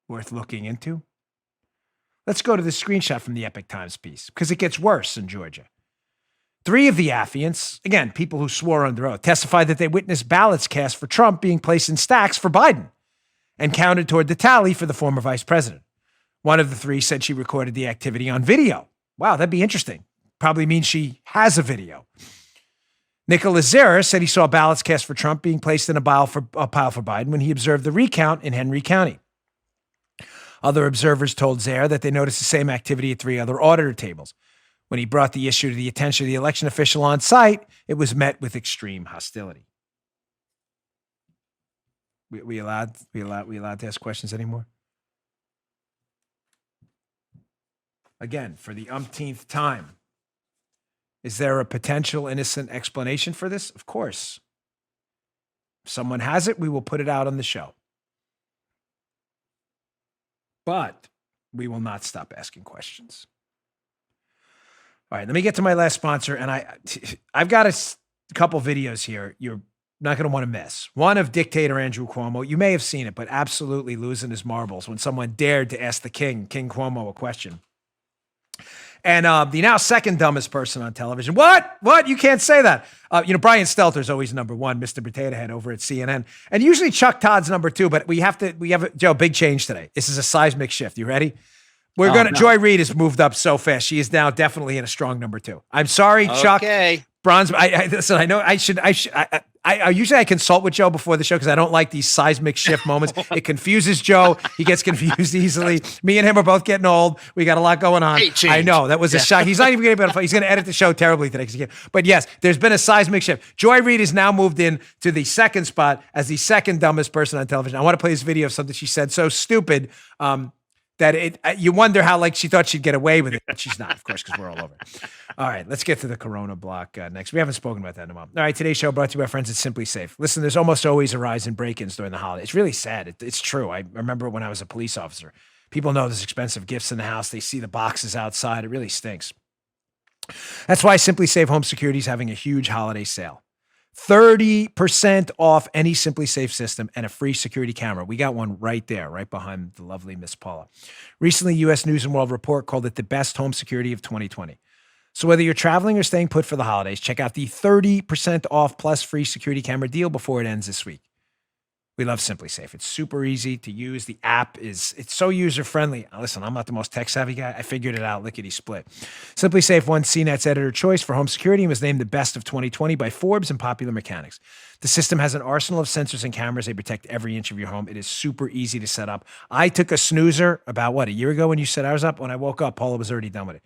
Worth looking into? Let's go to the screenshot from the Epic Times piece, because it gets worse in Georgia. 3 of the affiants, again, people who swore under oath, testified that they witnessed ballots cast for Trump being placed in stacks for Biden and counted toward the tally for the former vice president. One of the 3 said she recorded the activity on video. Wow, that'd be interesting. Probably means she has a video. Nicholas Zera said he saw ballots cast for Trump being placed in a pile for Biden when he observed the recount in Henry County. Other observers told Zera that they noticed the same activity at 3 other auditor tables. When he brought the issue to the attention of the election official on site, it was met with extreme hostility. We allowed to ask questions anymore? Again, for the umpteenth time, is there a potential innocent explanation for this? Of course. If someone has it, we will put it out on the show. But we will not stop asking questions. All right, let me get to my last sponsor, and I've got a couple videos here you're not going to want to miss. One of dictator Andrew Cuomo. You may have seen it, but absolutely losing his marbles when someone dared to ask the King Cuomo, a question. And the now second dumbest person on television. What? You can't say that. Brian Stelter's always number 1, Mr. Potato Head over at CNN. And usually Chuck Todd's number 2, but Joe, big change today. This is a seismic shift. You ready? Joy Reid has moved up so fast. She is now definitely in a strong number 2. I'm sorry, Chuck. Okay. Bronze. Listen, I know I usually consult with Joe before the show because I don't like these seismic shift moments. It confuses Joe. He gets confused easily. Me and him are both getting old. We got a lot going on. I know that was a shock. He's not even going to be able to. He's going to edit the show terribly today. But yes, there's been a seismic shift. Joy Reid has now moved in to the second spot as the second dumbest person on television. I want to play this video of something she said so stupid. That you wonder how she thought she'd get away with it. But she's not, of course, because we're all over it. All right, let's get to the Corona block next. We haven't spoken about that in a while. All right, today's show brought to you by our friends at Simply Safe. Listen, there's almost always a rise in break-ins during the holidays. It's really sad. It's true. I remember when I was a police officer. People know there's expensive gifts in the house. They see the boxes outside. It really stinks. That's why Simply Safe Home Security is having a huge holiday sale. 30% off any Simply Safe system and a free security camera. We got one right there, right behind the lovely Miss Paula. Recently, U.S. News & World Report called it the best home security of 2020. So whether you're traveling or staying put for the holidays, check out the 30% off plus free security camera deal before it ends this week. We love Simply Safe. It's super easy to use. The app it's so user-friendly. Listen, I'm not the most tech-savvy guy. I figured it out lickety-split. Simply Safe won CNET's editor choice for home security and was named the best of 2020 by Forbes and Popular Mechanics. The system has an arsenal of sensors and cameras. They protect every inch of your home. It is super easy to set up. I took a snoozer about, a year ago when you said I was up? When I woke up, Paula was already done with it.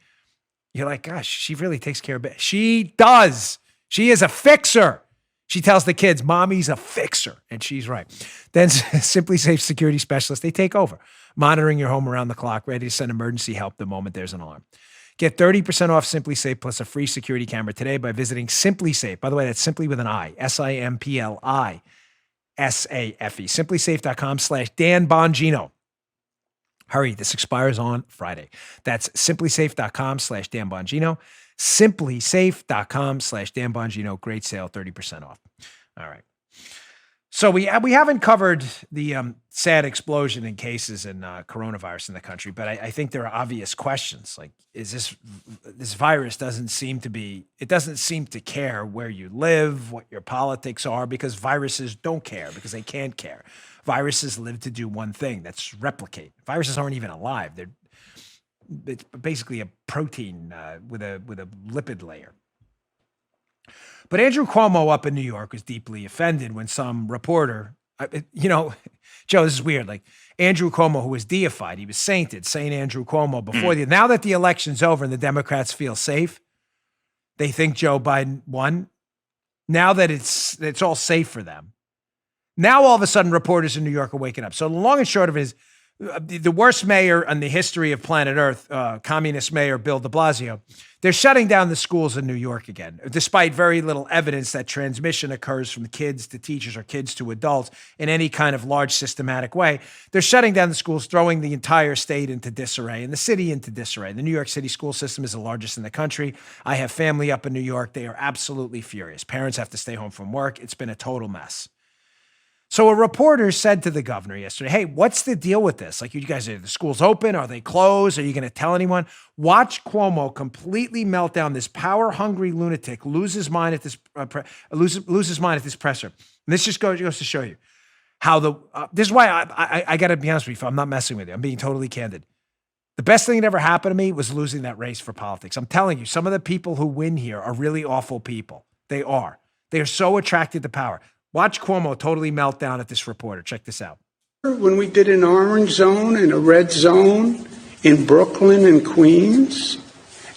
You're like, gosh, she really takes care of it. She does. She is a fixer. She tells the kids, Mommy's a fixer, and she's right. Then Simply Safe security specialists, they take over, monitoring your home around the clock, ready to send emergency help the moment there's an alarm. Get 30% off Simply Safe plus a free security camera today by visiting Simply Safe. By the way, that's simply with an I, SIMPLISAFE, simplysafe.com/Dan Bongino. Hurry, this expires on Friday. That's simplysafe.com/Dan Bongino. simplysafe.com/Dan Bongino. Great sale, 30% off. All right. So we haven't covered the sad explosion in cases in coronavirus in the country, but I think there are obvious questions. Like, is this virus doesn't seem to care where you live, what your politics are, because viruses don't care, because they can't care. Viruses live to do one thing, that's replicate. Viruses aren't even alive. It's basically a protein with a lipid layer. But Andrew Cuomo up in New York was deeply offended when some reporter Joe, this is weird. Like Andrew Cuomo, who was deified, he was sainted, Saint Andrew Cuomo before now that the election's over and the Democrats feel safe, they think Joe Biden won. Now that it's all safe for them. Now all of a sudden reporters in New York are waking up. So the long and short of it is the worst mayor in the history of planet Earth, communist mayor Bill de Blasio, they're shutting down the schools in New York again, despite very little evidence that transmission occurs from kids to teachers or kids to adults in any kind of large systematic way. They're shutting down the schools, throwing the entire state into disarray and the city into disarray. The New York City school system is the largest in the country. I have family up in New York. They are absolutely furious. Parents have to stay home from work. It's been a total mess. So a reporter said to the governor yesterday, hey, what's the deal with this? Like, you guys, are the schools open? Are they closed? Are you going to tell anyone? Watch Cuomo completely melt down. This power-hungry lunatic lose his mind at this presser. And this just goes to show you how this is why I got to be honest with you. I'm not messing with you. I'm being totally candid. The best thing that ever happened to me was losing that race for politics. I'm telling you, some of the people who win here are really awful people. They are. They are so attracted to power. Watch Cuomo totally melt down at this reporter. Check this out. When we did an orange zone and a red zone in Brooklyn and Queens,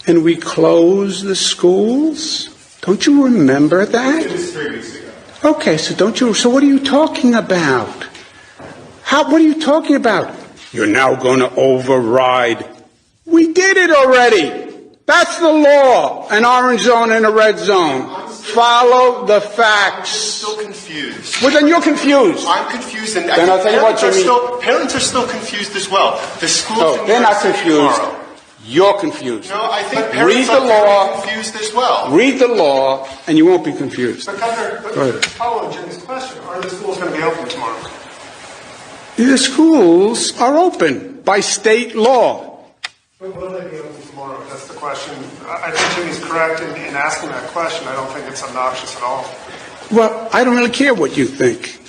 and we closed the schools, don't you remember that? It was 3 weeks ago. Okay, so what are you talking about? What are you talking about? You're now going to override. We did it already. That's the law. An orange zone and a red zone. Follow the facts. I'm still confused. Well, then you're confused. I'm confused, and then I'll tell you what, Jimmy. Parents are still confused as well. The schools. No, they're not confused. You're confused. No, I think parents are confused as well. Read the law, and you won't be confused. But Governor, following Jimmy's question, are the schools going to be open tomorrow? The schools are open by state law. But will they be open tomorrow? That's the question. I think Jimmy's correct in asking that question. I don't think it's obnoxious at all. Well, I don't really care what you think.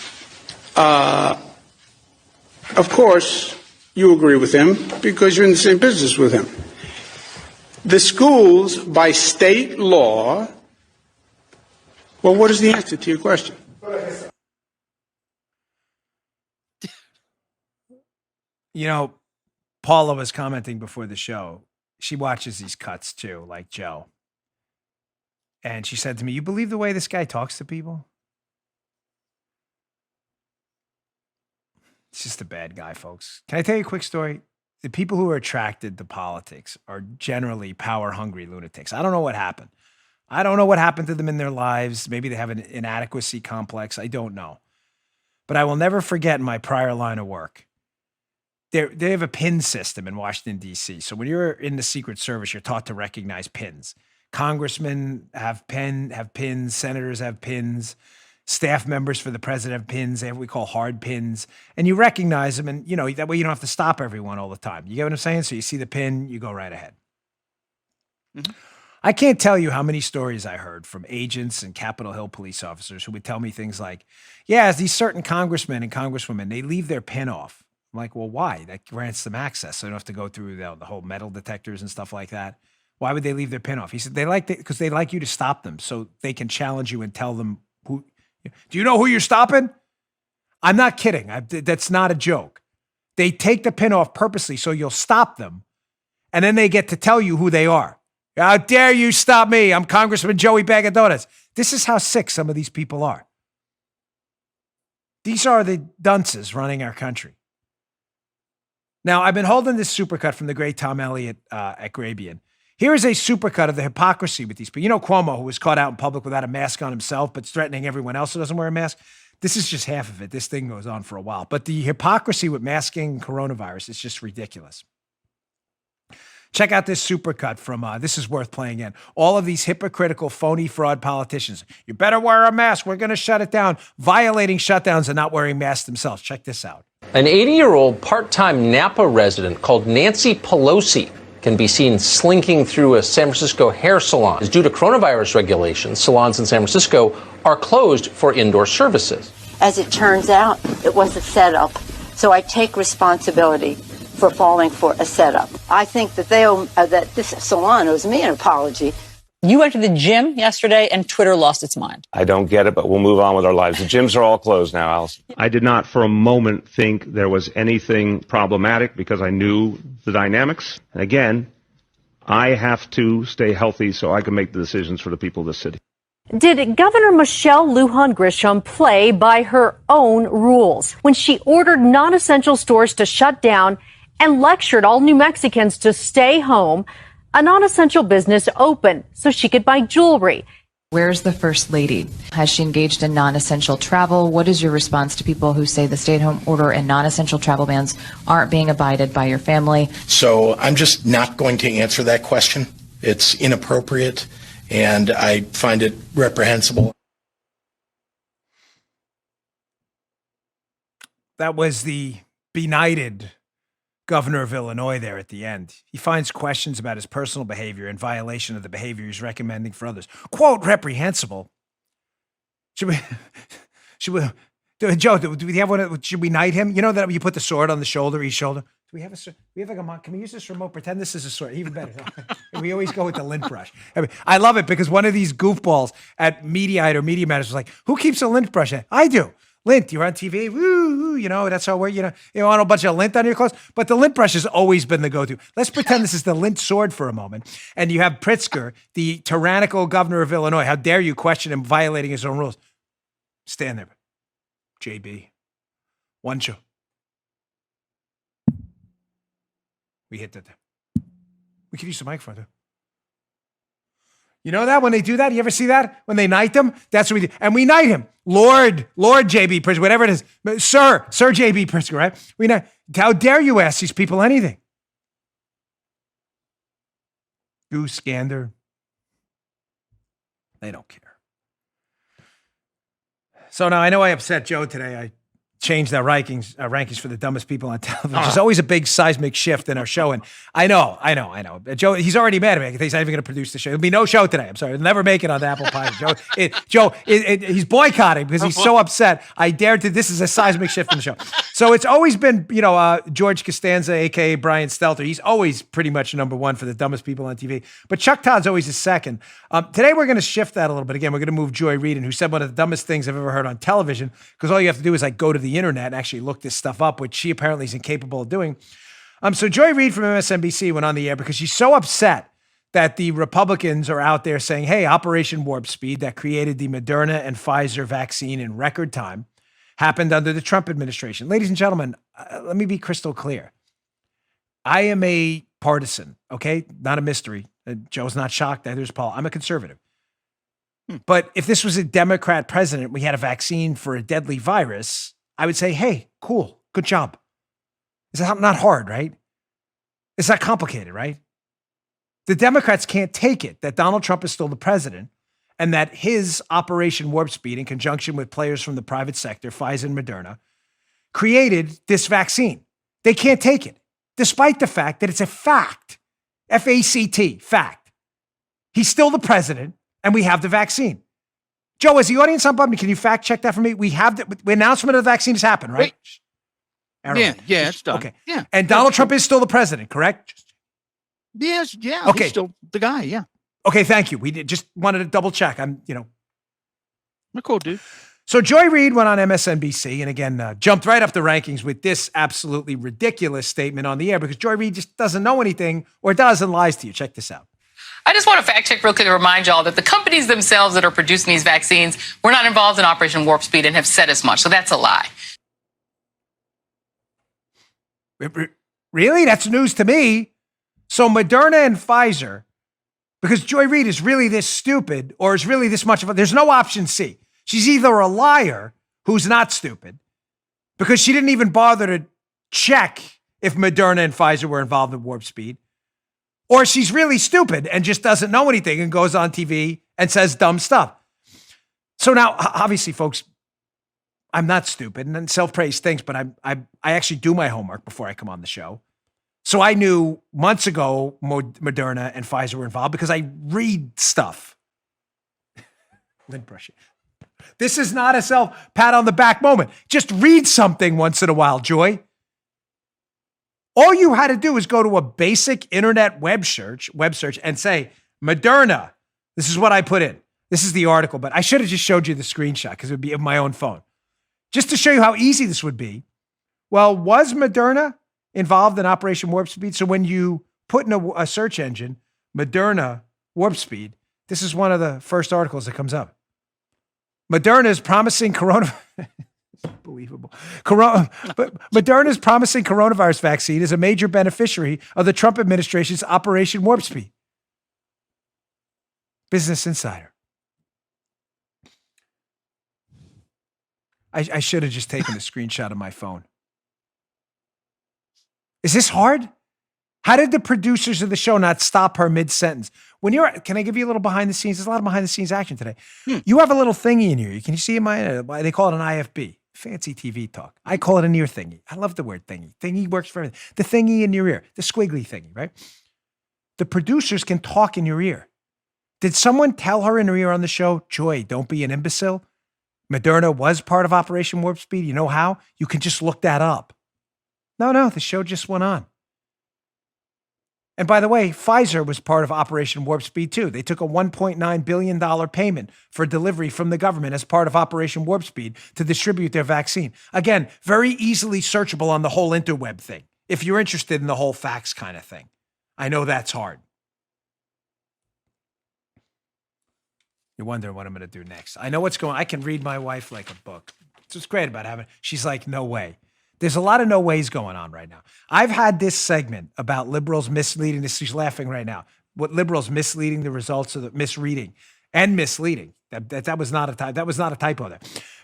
Of course, you agree with him because you're in the same business with him. The schools, by state law, well, what is the answer to your question? Paula was commenting before the show. She watches these cuts too, like Joe. And she said to me, you believe the way this guy talks to people? It's just a bad guy, folks. Can I tell you a quick story? The people who are attracted to politics are generally power-hungry lunatics. I don't know what happened. I don't know what happened to them in their lives. Maybe they have an inadequacy complex. I don't know. But I will never forget in my prior line of work. They have a pin system in Washington, D.C. So when you're in the Secret Service, you're taught to recognize pins. Congressmen have pins. Senators have pins. Staff members for the president have pins. They have what we call hard pins. And you recognize them, and that way you don't have to stop everyone all the time. You get what I'm saying? So you see the pin, you go right ahead. Mm-hmm. I can't tell you how many stories I heard from agents and Capitol Hill police officers who would tell me things like, yeah, these certain congressmen and congresswomen, they leave their pin off. I'm like, well, why? That grants them access. So they don't have to go through the whole metal detectors and stuff like that. Why would they leave their pin off? He said, because they like you to stop them so they can challenge you and tell them who. Do you know who you're stopping? I'm not kidding. That's not a joke. They take the pin off purposely so you'll stop them. And then they get to tell you who they are. How dare you stop me? I'm Congressman Joey Bag of Donuts. This is how sick some of these people are. These are the dunces running our country. Now, I've been holding this supercut from the great Tom Elliott at Grabian. Here is a supercut of the hypocrisy with these people. Cuomo, who was caught out in public without a mask on himself, but threatening everyone else who doesn't wear a mask. This is just half of it. This thing goes on for a while. But the hypocrisy with masking coronavirus is just ridiculous. Check out this supercut from, this is worth playing in. All of these hypocritical, phony, fraud politicians. You better wear a mask. We're going to shut it down. Violating shutdowns and not wearing masks themselves. Check this out. An 80-year-old part-time Napa resident called Nancy Pelosi can be seen slinking through a San Francisco hair salon. Due to coronavirus regulations, salons in San Francisco are closed for indoor services. As it turns out, it was a setup, so I take responsibility for falling for a setup. I think that that this salon owes me an apology. You went to the gym yesterday and Twitter lost its mind. I don't get it, but we'll move on with our lives. The gyms are all closed now, Allison. I did not for a moment think there was anything problematic because I knew the dynamics. And again, I have to stay healthy so I can make the decisions for the people of the city. Did Governor Michelle Lujan Grisham play by her own rules when she ordered non-essential stores to shut down and lectured all New Mexicans to stay home? A non-essential business open so she could buy jewelry. Where's the First Lady? Has she engaged in non-essential travel? What is your response to people who say the stay-at-home order and non-essential travel bans aren't being abided by your family? So I'm just not going to answer that question. It's inappropriate, and I find it reprehensible. That was the benighted governor of Illinois there at the end. He finds questions about his personal behavior in violation of the behavior he's recommending for others. Quote, reprehensible. Should we, Joe, do we have one? Should we knight him? You know that you put the sword on the shoulder, each shoulder? Do we have can we use this remote? Pretend this is a sword. Even better. We always go with the lint brush. I love it because one of these goofballs at Mediaite or Media Matters was like, who keeps a lint brush? I do. Lint, you're on TV, woo, that's how you want a bunch of lint on your clothes. But the lint brush has always been the go-to. Let's pretend this is the lint sword for a moment. And you have Pritzker, the tyrannical governor of Illinois. How dare you question him violating his own rules? Stand there. JB. One show. We hit that. We could use the microphone too. You know that when they do that? You ever see that? When they knight them? That's what we do. And we knight him. Lord JB Pritzker, whatever it is. Sir JB Pritzker, right? We knight. How dare you ask these people anything? Goose, Gander. They don't care. So now I know I upset Joe today. I changed our rankings for the dumbest people on television, which is always a big seismic shift in our show. And I know. Joe, he's already mad at me. He's not even going to produce the show. There'll be no show today. I'm sorry. He'll never make it on the Apple Pie. He's boycotting because he's so upset. I dared to. This is a seismic shift in the show. So it's always been, George Costanza, a.k.a. Brian Stelter. He's always pretty much number one for the dumbest people on TV. But Chuck Todd's always his second. Today we're going to shift that a little bit. Again, we're going to move Joy Reid, who said one of the dumbest things I've ever heard on television, because all you have to do is go to the internet and actually look this stuff up, which she apparently is incapable of doing. So Joy Reid from MSNBC went on the air because she's so upset that the Republicans are out there saying, hey, Operation Warp Speed that created the Moderna and Pfizer vaccine in record time happened under the Trump administration. Ladies and gentlemen, let me be crystal clear. I am a partisan, okay? Not a mystery. Joe's not shocked. Neither is Paul. I'm a conservative. But if this was a Democrat president, we had a vaccine for a deadly virus, I would say, hey, cool, good job. It's not hard, right? It's not complicated, right? The Democrats can't take it that Donald Trump is still the president and that his Operation Warp Speed, in conjunction with players from the private sector, Pfizer and Moderna, created this vaccine. They can't take it, despite the fact that it's a fact. F-A-C-T, fact. He's still the president, and we have the vaccine. Joe, as the audience on Bubney, can you fact check that for me? We have the announcement of the vaccine has happened, right? Yeah, it's done. Okay. Yeah. And Donald Trump is still the president, correct? Yes, yeah. Okay. He's still the guy, yeah. Okay, thank you. We just wanted to double check. We're cool, dude. So Joy Reid went on MSNBC and again jumped right up the rankings with this absolutely ridiculous statement on the air because Joy Reid just doesn't know anything or does and lies to you. Check this out. I just want to fact check real quick to remind y'all that the companies themselves that are producing these vaccines were not involved in Operation Warp Speed and have said as much. So that's a lie. Really? That's news to me. So Moderna and Pfizer, because Joy Reid is really this stupid or is really this much of there's no option C. She's either a liar who's not stupid because she didn't even bother to check if Moderna and Pfizer were involved in Warp Speed, or she's really stupid and just doesn't know anything and goes on TV and says dumb stuff. So now, obviously, folks, I'm not stupid and self-praise stinks, but I actually do my homework before I come on the show. So I knew months ago Moderna and Pfizer were involved because I read stuff. Lint brushing. This is not a self-pat on the back moment. Just read something once in a while, Joy. All you had to do is go to a basic internet web search and say, Moderna, This is what I put in. This is the article, but I should have just showed you the screenshot because it would be of my own phone. Just to show you how easy this would be. Well, was Moderna involved in Operation Warp Speed? So when you put in a search engine, Moderna Warp Speed, this is one of the first articles that comes up. Moderna is promising unbelievable. Moderna's promising coronavirus vaccine is a major beneficiary of the Trump administration's Operation Warp Speed. Business Insider. I should have just taken a screenshot of my phone. Is this hard? How did the producers of the show not stop her mid-sentence? Can I give you a little behind the scenes? There's a lot of behind the scenes action today. You have a little thingy in your ear. Can you see they call it an IFB. Fancy TV talk. I call it an ear thingy. I love the word thingy. Thingy works for everything. The thingy in your ear. The squiggly thingy, right? The producers can talk in your ear. Did someone tell her in her ear on the show, Joy, don't be an imbecile? Moderna was part of Operation Warp Speed. You know how? You can just look that up. No, the show just went on. And by the way, Pfizer was part of Operation Warp Speed too. They took a $1.9 billion payment for delivery from the government as part of Operation Warp Speed to distribute their vaccine. Again, very easily searchable on the whole interweb thing, if you're interested in the whole facts kind of thing. I know that's hard. You're wondering what I'm going to do next. I know what's going on. I can read my wife like a book. It's what's great about having, she's like, no way. There's a lot of no ways going on right now. I've had this segment about liberals misleading this. She's laughing right now. What liberals misleading the results of the misreading and misleading. That was not a typo there.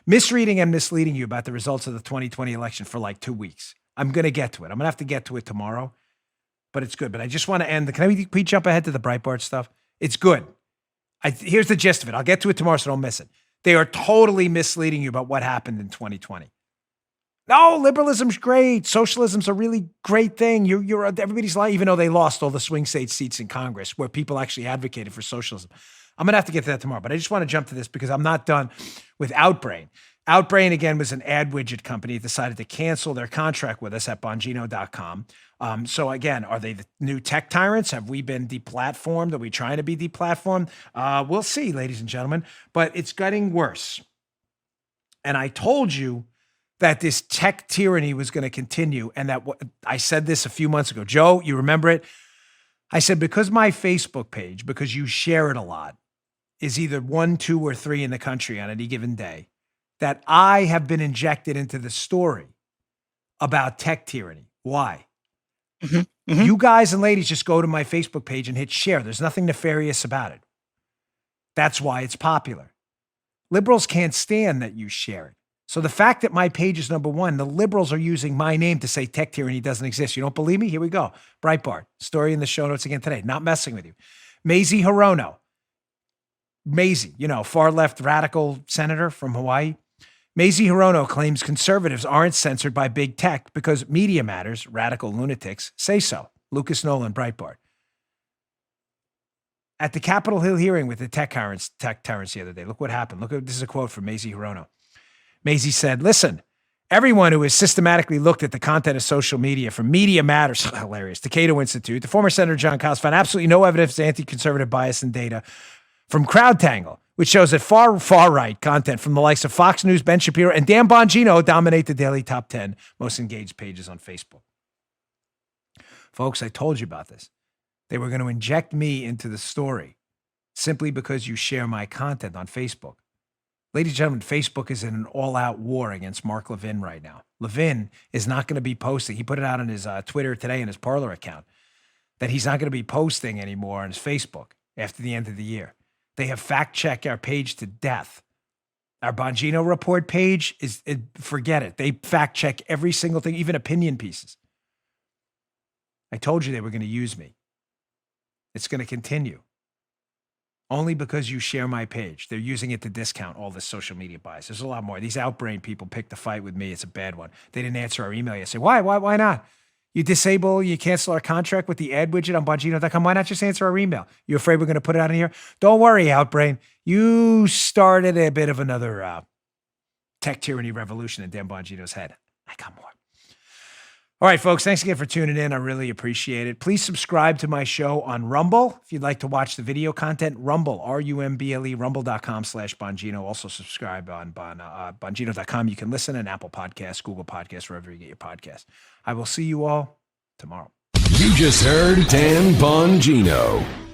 Misreading and misleading you about the results of the 2020 election for like 2 weeks. I'm going to get to it. I'm going to have to get to it tomorrow, but it's good. But I just want to end. Can we jump ahead to the Breitbart stuff? It's good. Here's the gist of it. I'll get to it tomorrow, so don't miss it. They are totally misleading you about what happened in 2020. No, liberalism's great. Socialism's a really great thing. You're everybody's lying, even though they lost all the swing state seats in Congress where people actually advocated for socialism. I'm going to have to get to that tomorrow, but I just want to jump to this because I'm not done with Outbrain. Outbrain, again, was an ad widget company. It decided to cancel their contract with us at Bongino.com. So again, are they the new tech tyrants? Have we been deplatformed? Are we trying to be deplatformed? We'll see, ladies and gentlemen, but it's getting worse. And I told you that this tech tyranny was going to continue. And that I said this a few months ago. Joe, you remember it? I said, because my Facebook page, because you share it a lot, is either 1, 2, or 3 in the country on any given day, that I have been injected into the story about tech tyranny. Why? You guys and ladies just go to my Facebook page and hit share. There's nothing nefarious about it. That's why it's popular. Liberals can't stand that you share it. So the fact that my page is number 1, the liberals are using my name to say tech tyranny doesn't exist. You don't believe me? Here we go. Breitbart. Story in the show notes again today. Not messing with you. Mazie Hirono. Mazie, far left radical senator from Hawaii. Mazie Hirono claims conservatives aren't censored by big tech because media matters, radical lunatics, say so. Lucas Nolan, Breitbart. At the Capitol Hill hearing with the tech tyrants the other day, look what happened. This is a quote from Mazie Hirono. Mazie said, listen, everyone who has systematically looked at the content of social media from Media Matters, hilarious, the Cato Institute, the former Senator John Cos found absolutely no evidence of anti-conservative bias in data from CrowdTangle, which shows that far-right content from the likes of Fox News, Ben Shapiro, and Dan Bongino dominate the daily top 10 most engaged pages on Facebook. Folks, I told you about this. They were going to inject me into the story simply because you share my content on Facebook. Ladies and gentlemen, Facebook is in an all-out war against Mark Levin right now. Levin is not going to be posting. He put it out on his Twitter today in his Parler account that he's not going to be posting anymore on his Facebook after the end of the year. They have fact-checked our page to death. Our Bongino report page forget it. They fact-check every single thing, even opinion pieces. I told you they were going to use me. It's going to continue. Only because you share my page. They're using it to discount all this social media bias. There's a lot more. These Outbrain people picked a fight with me. It's a bad one. They didn't answer our email yesterday. Why not? You cancel our contract with the ad widget on Bongino.com. Why not just answer our email? You afraid we're going to put it out in here? Don't worry, Outbrain. You started a bit of another tech tyranny revolution in Dan Bongino's head. I got more. All right, folks, thanks again for tuning in. I really appreciate it. Please subscribe to my show on Rumble. If you'd like to watch the video content, Rumble, R-U-M-B-L-E, rumble.com/Bongino. Also subscribe on Bongino.com. You can listen on Apple Podcasts, Google Podcasts, wherever you get your podcasts. I will see you all tomorrow. You just heard Dan Bongino.